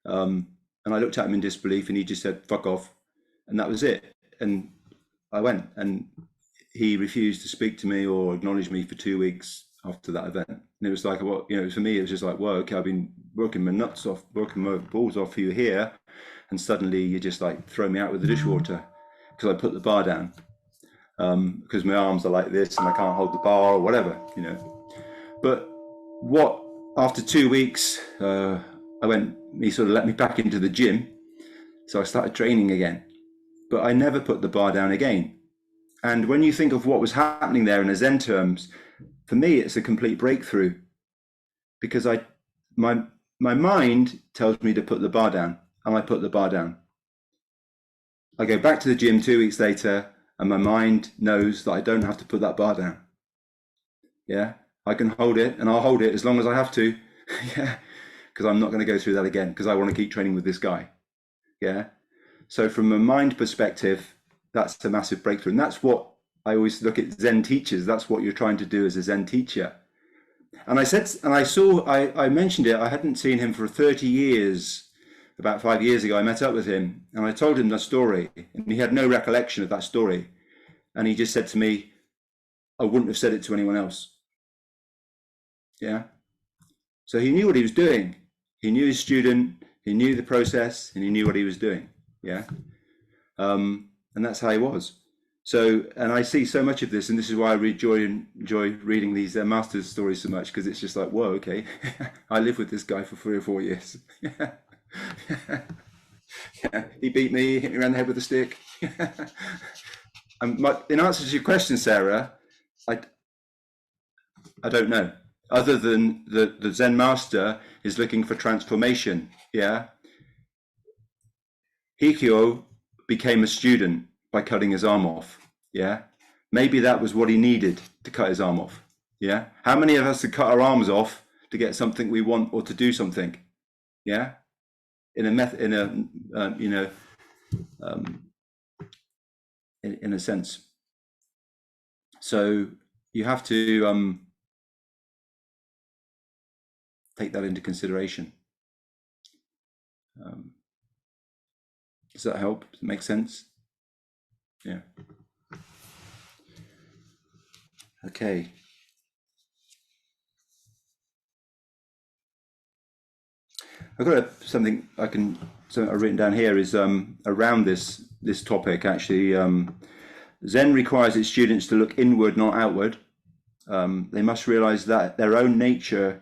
And I looked at him in disbelief, and he just said, "Fuck off." And that was it. And I went, and he refused to speak to me or acknowledge me for 2 weeks after that event. And it was like, well, for me, it was just like, well, okay, I've been working my nuts off, working my balls off for you here, and suddenly you just like throw me out with the dishwater because I put the bar down, because my arms are like this and I can't hold the bar or whatever, But after 2 weeks, he sort of let me back into the gym, so I started training again, but I never put the bar down again. And when you think of what was happening there in the Zen terms, for me, it's a complete breakthrough, because my mind tells me to put the bar down, and I put the bar down. I go back to the gym 2 weeks later, and my mind knows that I don't have to put that bar down. Yeah, I can hold it, and I'll hold it as long as I have to. Yeah, because I'm not going to go through that again, because I want to keep training with this guy. Yeah, so from a mind perspective, that's a massive breakthrough, and that's what I always look at Zen teachers. That's what you're trying to do as a Zen teacher. And I mentioned it. I hadn't seen him for 30 years. About 5 years ago, I met up with him, and I told him the story, and he had no recollection of that story. And he just said to me, "I wouldn't have said it to anyone else." Yeah. So he knew what he was doing. He knew his student. He knew the process, and he knew what he was doing. Yeah. And that's how he was. So, and I see so much of this, and this is why I enjoy reading these masters' stories so much, because it's just like, whoa, okay, I lived with this guy for 3 or 4 years. Yeah. Yeah. He beat me, he hit me around the head with a stick. In answer to your question, Sarah, I don't know. Other than the Zen master is looking for transformation. Yeah. Hikyo became a student by cutting his arm off. Yeah, maybe that was what he needed to cut his arm off. Yeah, how many of us have cut our arms off to get something we want or to do something? Yeah, in a sense. So you have to take that into consideration. Does that help? Does it make sense? Yeah. Okay. I've got something I've written down here is around this topic actually. Zen requires its students to look inward, not outward. They must realize that their own nature,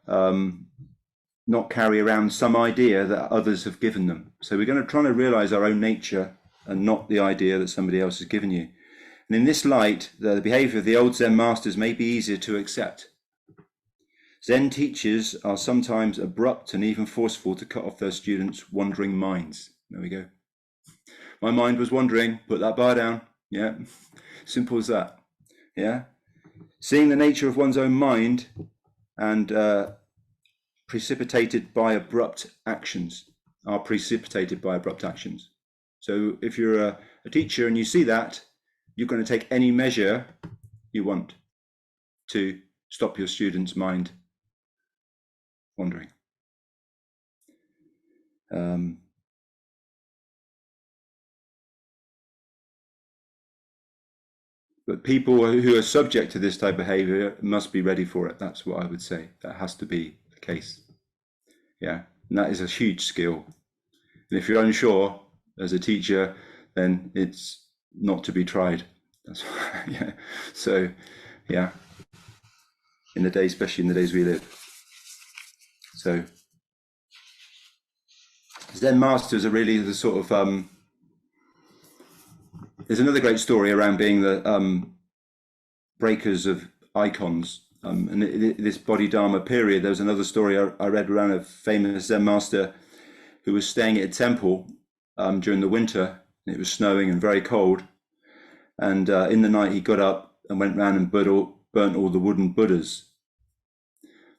not carry around some idea that others have given them. So we're going to try to realize our own nature and not the idea that somebody else has given you. And in this light, the behavior of the old Zen masters may be easier to accept. Zen teachers are sometimes abrupt and even forceful to cut off their students' wandering minds. There we go. My mind was wandering. Put that bar down. Yeah, simple as that. Yeah, seeing the nature of one's own mind and precipitated by abrupt actions are precipitated by abrupt actions. So if you're a teacher and you see that, you're going to take any measure you want to stop your student's mind wandering. But people who are subject to this type of behavior must be ready for it. That's what I would say. That has to be the case. Yeah, and that is a huge skill. And if you're unsure as a teacher, then it's not to be tried. That's yeah. So, yeah. In the days, especially in the days we live. So, Zen masters are really the sort of. There's another great story around being the breakers of icons. And this Bodhidharma period, there was another story I read around a famous Zen master who was staying at a temple during the winter. It was snowing and very cold. And in the night, he got up and went round and burnt all the wooden Buddhas.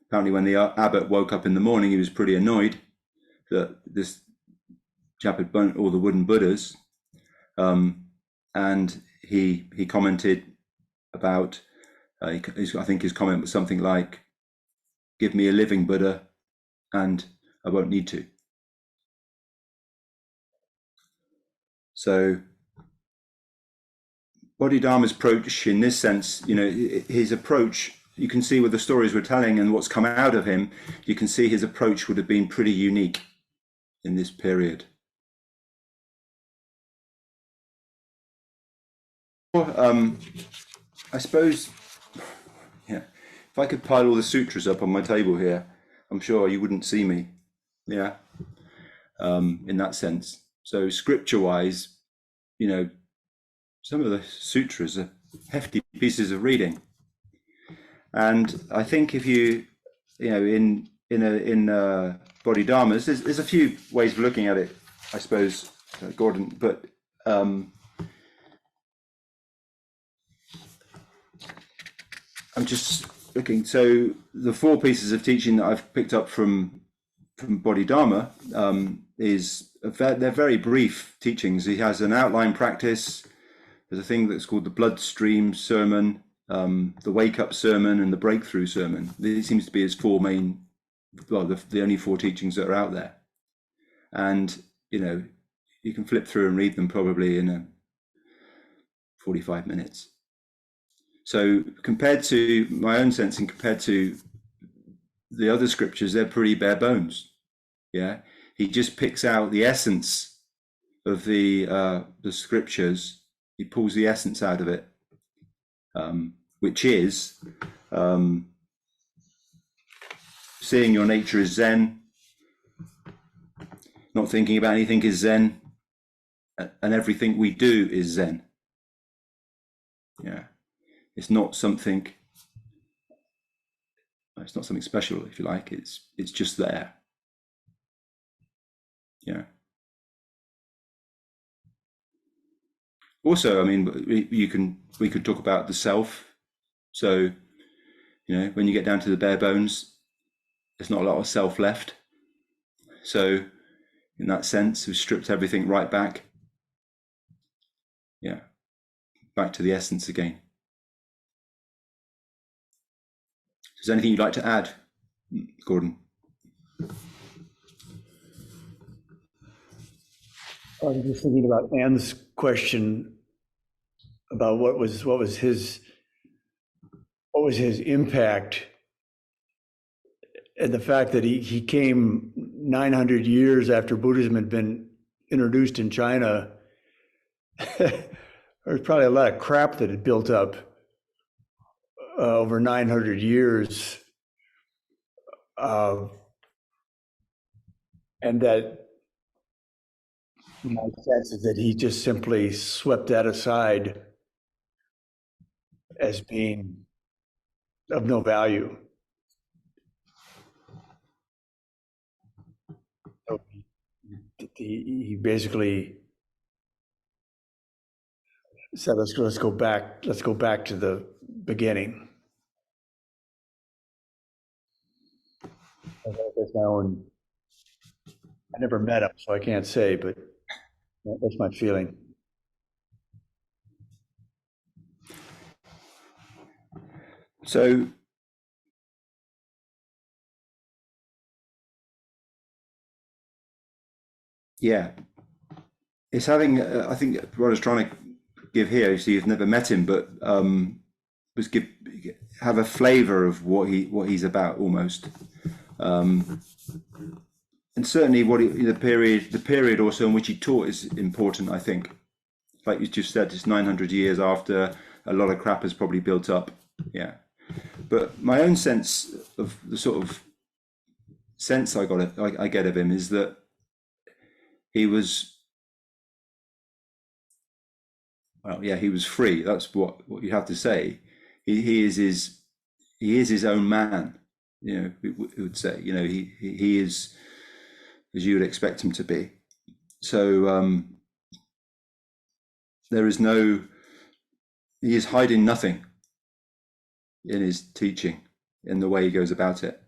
Apparently, when the abbot woke up in the morning, he was pretty annoyed that this chap had burnt all the wooden Buddhas. And he commented about, I think his comment was something like, "Give me a living Buddha and I won't need to." So Bodhidharma's approach in this sense, his approach, you can see with the stories we're telling and what's come out of him, you can see his approach would have been pretty unique in this period. I suppose, yeah, if I could pile all the sutras up on my table here, I'm sure you wouldn't see me. Yeah, in that sense. So scripture-wise, some of the sutras are hefty pieces of reading, and I think if in Bodhidharmas, there's a few ways of looking at it, I suppose, Gordon, but I'm just looking. So the 4 pieces of teaching that I've picked up from Bodhidharma they're very brief teachings. He has an outline practice. There's a thing that's called the bloodstream sermon, the wake up sermon, and the breakthrough sermon. These seems to be his 4 main, the only 4 teachings that are out there. And you can flip through and read them probably in 45 minutes. So compared to my own sense and compared to the other scriptures, they're pretty bare bones. Yeah, he just picks out the essence of the scriptures. He pulls the essence out of it, which is seeing your nature as Zen, not thinking about anything is Zen, and everything we do is Zen. Yeah, it's not something special, if you like. It's just there. Yeah. Also, I mean, we could talk about the self. So, when you get down to the bare bones, there's not a lot of self left. So, in that sense, we've stripped everything right back. Yeah, back to the essence again. Is there anything you'd like to add, Gordon? I was just thinking about Anne's question about what was his impact, and the fact that he came 900 years after Buddhism had been introduced in China. There's probably a lot of crap that had built up over 900 years, and that my sense is that he just simply swept that aside as being of no value. So he basically So let's go back. Let's go back to the beginning. That's my own. I never met him, so I can't say, but that's my feeling. So yeah, it's having. I think what I was trying to give here. So you've never met him, but was have a flavour of what he's about almost. And certainly, the period also in which he taught is important. I think, like you just said, it's 900 years after a lot of crap has probably built up. Yeah, but my own sense of the sort of sense I get of him is that he was, well, yeah, he was free. That's what you have to say. He is his own man. You know, we would say. You know, he is as you would expect him to be. So there is no, he is hiding nothing in his teaching, in the way he goes about it.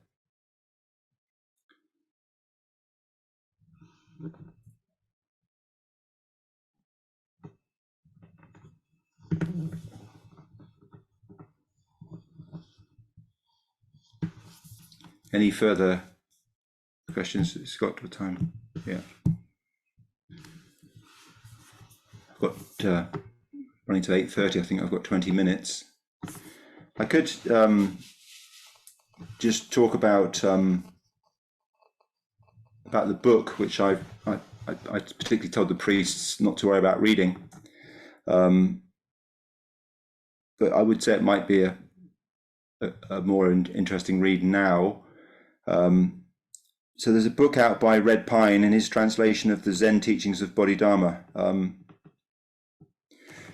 Any further questions, Scott? What time? Yeah, I've got running to 8:30. I think I've got 20 minutes. I could just talk about the book, which I particularly told the priests not to worry about reading. But I would say it might be a more interesting read now. So there's a book out by Red Pine in his translation of the Zen teachings of Bodhidharma,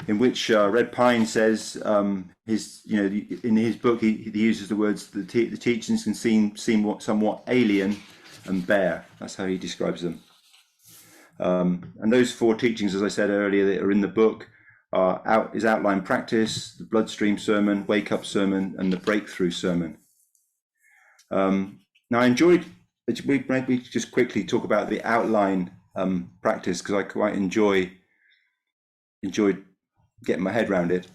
in which Red Pine says in his book he uses the words the teachings can seem somewhat alien and bare. That's how he describes them. And those four teachings, as I said earlier, that are in the book is outline practice, the bloodstream sermon, wake up sermon, and the breakthrough sermon. Now I enjoyed. Maybe just quickly talk about the outline practice, because I quite enjoyed getting my head around it.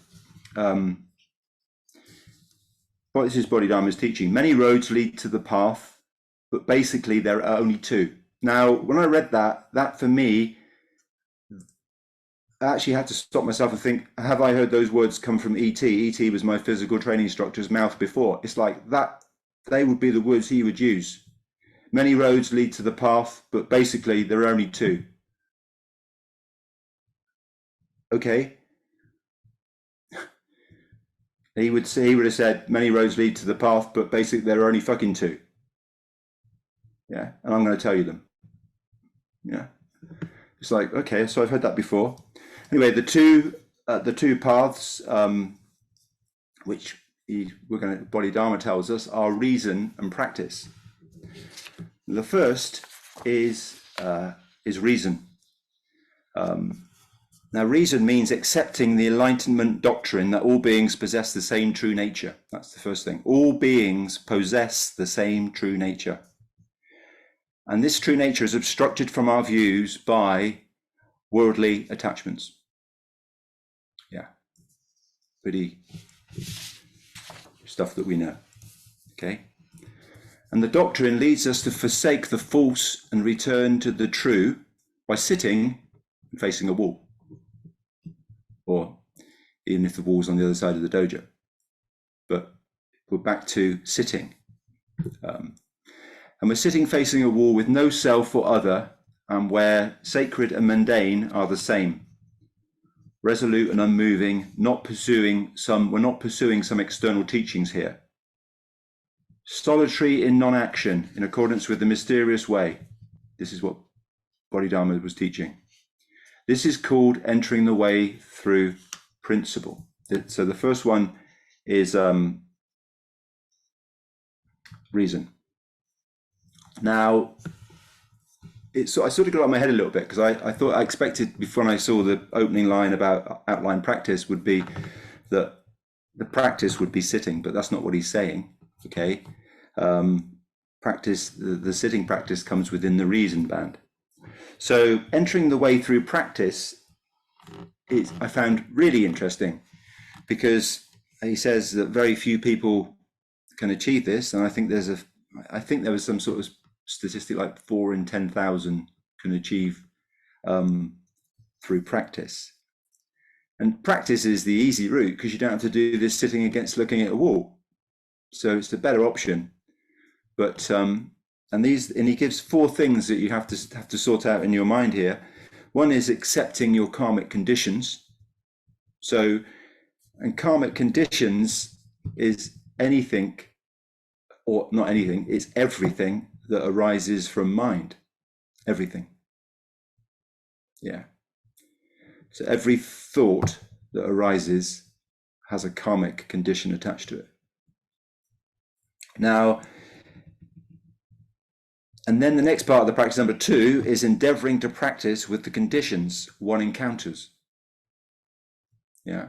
What is Bodhidharma's teaching? Many roads lead to the path, but basically there are only two. Now, when I read that for me, I actually had to stop myself and think, have I heard those words come from E.T.? E.T. was my physical training instructor's mouth before. It's like that, they would be the words he would use. Many roads lead to the path, but basically there are only two. Okay. He would have said many roads lead to the path, but basically there are only fucking two. Yeah, and I'm going to tell you them. Yeah, it's like, okay, so I've heard that before. Anyway, the two paths, which Bodhidharma tells us, are reason and practice. The first is reason. Now, reason means accepting the Enlightenment doctrine that all beings possess the same true nature. That's the first thing. All beings possess the same true nature. And this true nature is obstructed from our views by worldly attachments. Yeah. Pretty stuff that we know. Okay. And the doctrine leads us to forsake the false and return to the true by sitting and facing a wall. Or even if the wall's on the other side of the dojo. But we're back to sitting. And we're sitting facing a wall with no self or other, and where sacred and mundane are the same. Resolute and unmoving, we're not pursuing some external teachings here. Solitary in non-action, in accordance with the mysterious way. This is what Bodhidharma was teaching. This is called entering the way through principle. So the first one is reason. Now, I sort of got out of my head a little bit, because I thought, I expected before, when I saw the opening line about outline practice, would be that the practice would be sitting, but that's not what he's saying. Okay, practice, the sitting practice comes within the reason band. So entering the way through practice is, I found really interesting, because he says that very few people can achieve this, and I think there was some sort of statistic like 4 in 10,000 can achieve through practice. And practice is the easy route, because you don't have to do this sitting against looking at a wall. So it's a better option. But and he gives 4 things that you have to sort out in your mind here. One is accepting your karmic conditions. So, and karmic conditions is anything, or not anything, it's everything that arises from mind. Everything. Yeah. So every thought that arises has a karmic condition attached to it. Now, and then the next part of the practice, number 2, is endeavoring to practice with the conditions one encounters. Yeah.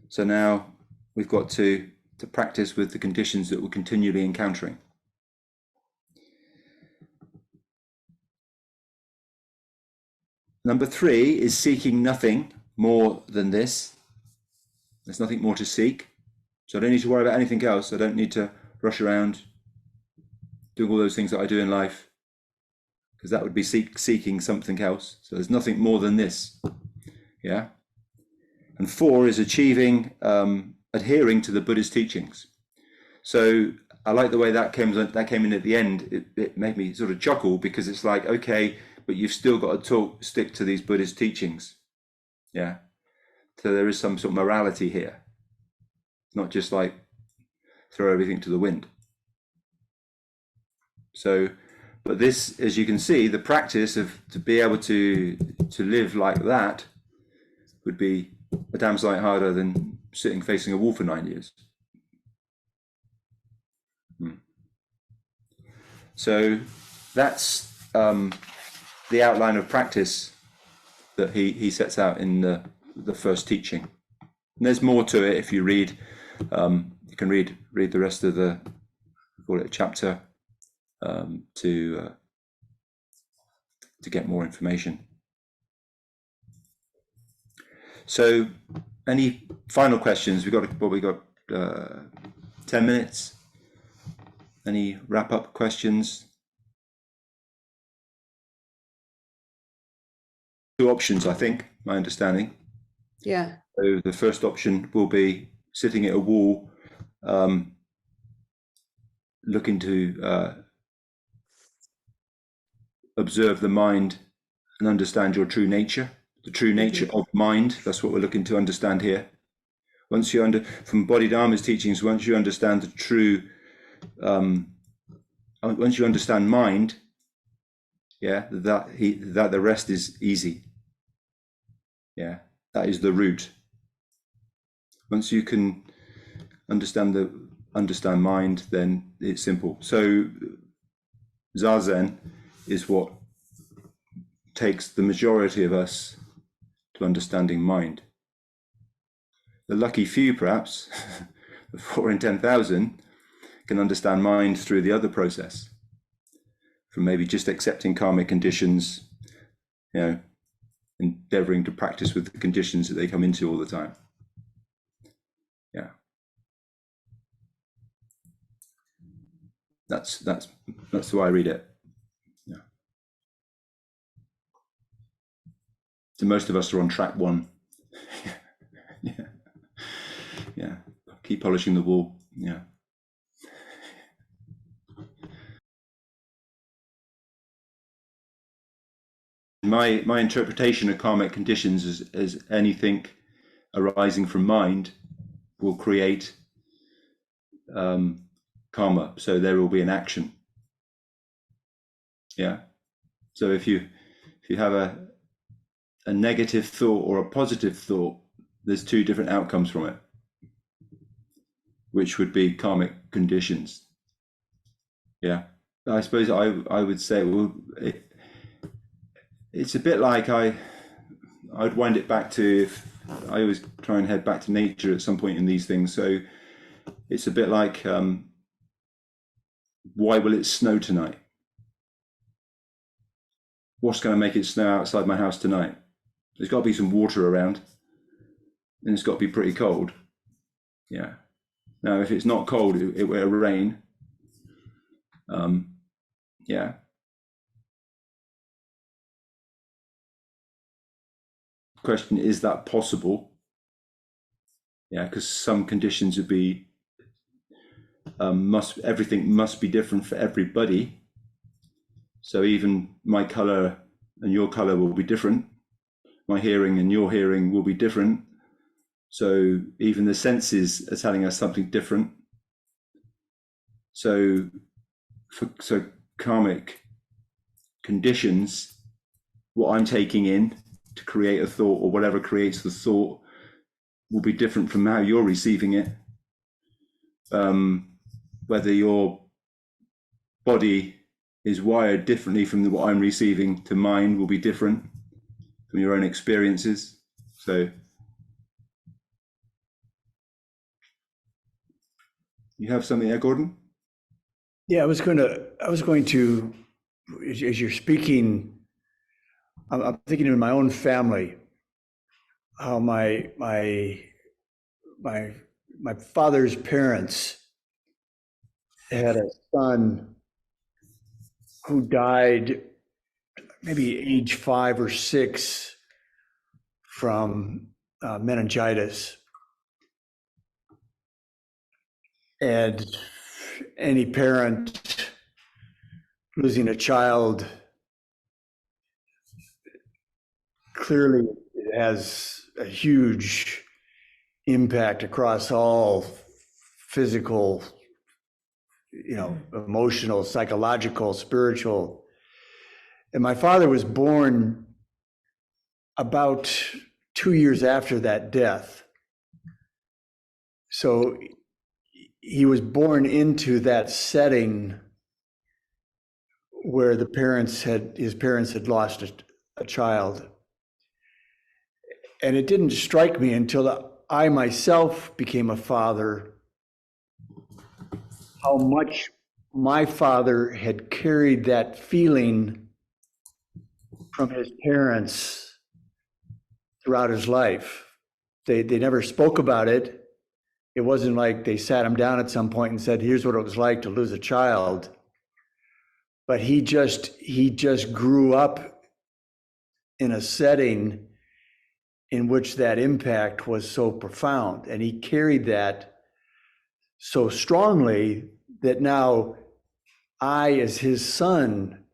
So now we've got to practice with the conditions that we're continually encountering. Number 3 is seeking nothing more than this. There's nothing more to seek. So I don't need to worry about anything else. I don't need to rush around doing all those things that I do in life, because that would be seeking something else. So there's nothing more than this. Yeah. And 4 is achieving, adhering to the Buddha's teachings. So I like the way that came in at the end. It made me sort of chuckle, because it's like, okay, but you've still got to stick to these Buddhist teachings. Yeah. So there is some sort of morality here. It's not just like throw everything to the wind. So, but this, as you can see, the practice of to be able to live like that would be a damn sight harder than sitting facing a wall for 9 years. So that's the outline of practice that he sets out in the first teaching. And there's more to it if you read. You can read the rest of the, call it a chapter, to get more information. So, any final questions? We got 10 minutes. Any wrap-up questions? 2 options, I think, my understanding. Yeah. So the first option will be sitting at a wall, looking to observe the mind and understand your true nature, the true nature of mind. That's what we're looking to understand here. Once you from Bodhidharma's teachings, once you understand the true, once you understand mind, yeah, that the rest is easy. Yeah, that is the root. Once you can understand mind, then it's simple. So Zazen is what takes the majority of us to understanding mind. The lucky few, perhaps, the 4 in 10,000, can understand mind through the other process, from maybe just accepting karmic conditions, endeavoring to practice with the conditions that they come into all the time. Yeah. That's the way I read it. Yeah. So most of us are on track 1. Yeah. Yeah. Keep polishing the wall. Yeah. My interpretation of karmic conditions is anything arising from mind will create karma. So there will be an action. Yeah. So if you have a negative thought or a positive thought, there's 2 different outcomes from it, which would be karmic conditions. Yeah. I suppose I would say, well, it's a bit like I'd wind it back to, if I always try and head back to nature at some point in these things. So it's a bit like, why will it snow tonight? What's going to make it snow outside my house tonight? There's got to be some water around, and it's got to be pretty cold. Yeah. Now, if it's not cold, it will rain. Yeah. Question, is that possible? Yeah, because some conditions would be everything must be different for everybody. So even my color and your color will be different. My hearing and your hearing will be different. So even the senses are telling us something different. So karmic conditions, what I'm taking in to create a thought, or whatever creates the thought, will be different from how you're receiving it. Whether your body is wired differently from what I'm receiving to mine will be different from your own experiences. So you have something there, Gordon? Yeah, I was going to, as you're speaking, I'm thinking of my own family, how my father's parents had a son who died maybe age 5 or 6 from meningitis. And any parent losing a child, clearly it has a huge impact across all physical, emotional, psychological, spiritual. And my father was born about 2 years after that death. So he was born into that setting where his parents had lost a child. And it didn't strike me until I myself became a father how much my father had carried that feeling from his parents throughout his life. They never spoke about it. It wasn't like they sat him down at some point and said, here's what it was like to lose a child. But he just grew up in a setting in which that impact was so profound. And he carried that so strongly that now I, as his son,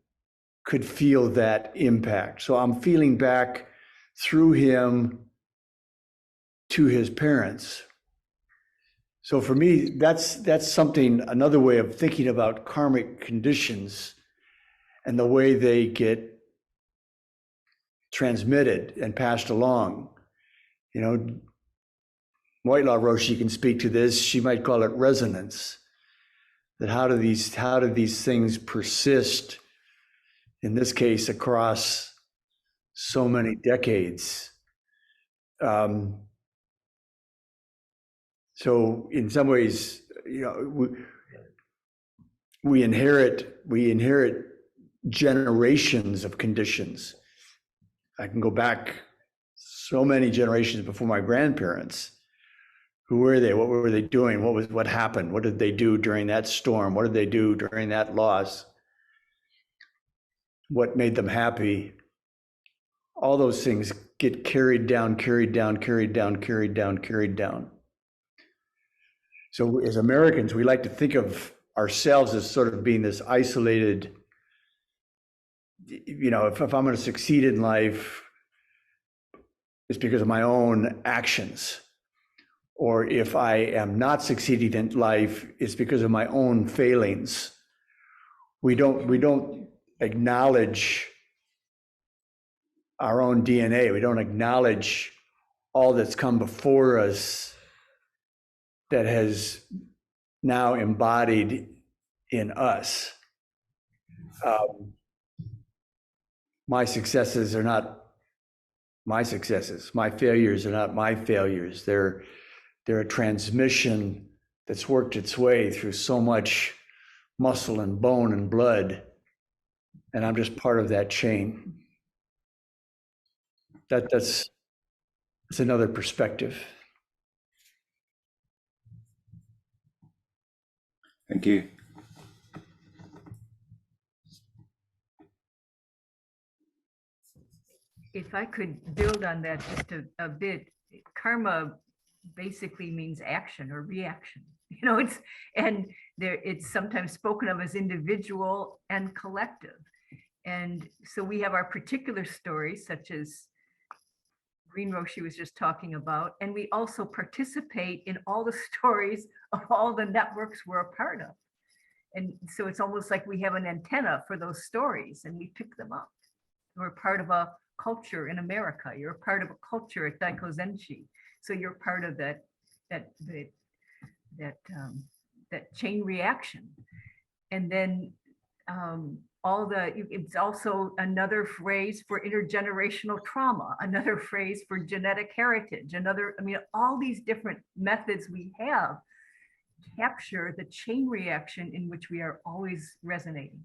could feel that impact. So I'm feeling back through him to his parents. So for me, that's something, another way of thinking about karmic conditions and the way they get transmitted and passed along. White Law Roshi can speak to this. She might call it resonance. That how do these things persist, in this case, across so many decades? So in some ways, we inherit generations of conditions. I can go back so many generations before my grandparents. Who were they? What were they doing? What happened? What did they do during that storm? What did they do during that loss? What made them happy? All those things get carried down. So as Americans, we like to think of ourselves as sort of being this isolated, if I'm going to succeed in life, it's because of my own actions. Or if I am not succeeding in life, it's because of my own failings. We don't acknowledge our own DNA. We don't acknowledge all that's come before us that has now embodied in us. Um, my successes are not my successes. My failures are not my failures. They're a transmission that's worked its way through so much muscle and bone and blood, and I'm just part of that chain. That's another perspective. Thank you. If I could build on that just a bit, karma basically means action or reaction. You know, it's sometimes spoken of as individual and collective. And so we have our particular stories, such as Green Roshi was just talking about, and we also participate in all the stories of all the networks we're a part of. And so it's almost like we have an antenna for those stories and we pick them up. We're part of a culture in America. You're a part of a culture at Daiko Zenshi. So you're part of that chain reaction. And then it's also another phrase for intergenerational trauma, another phrase for genetic heritage, all these different methods we have capture the chain reaction in which we are always resonating.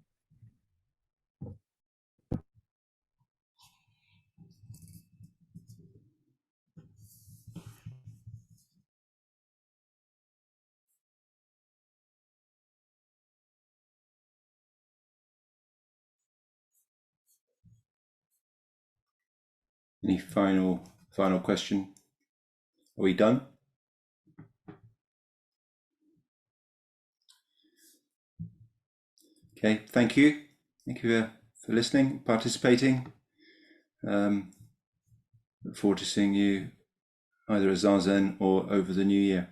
Any final question? Are we done? Okay, thank you. Thank you for listening, participating. Look forward to seeing you either at Zazen or over the new year.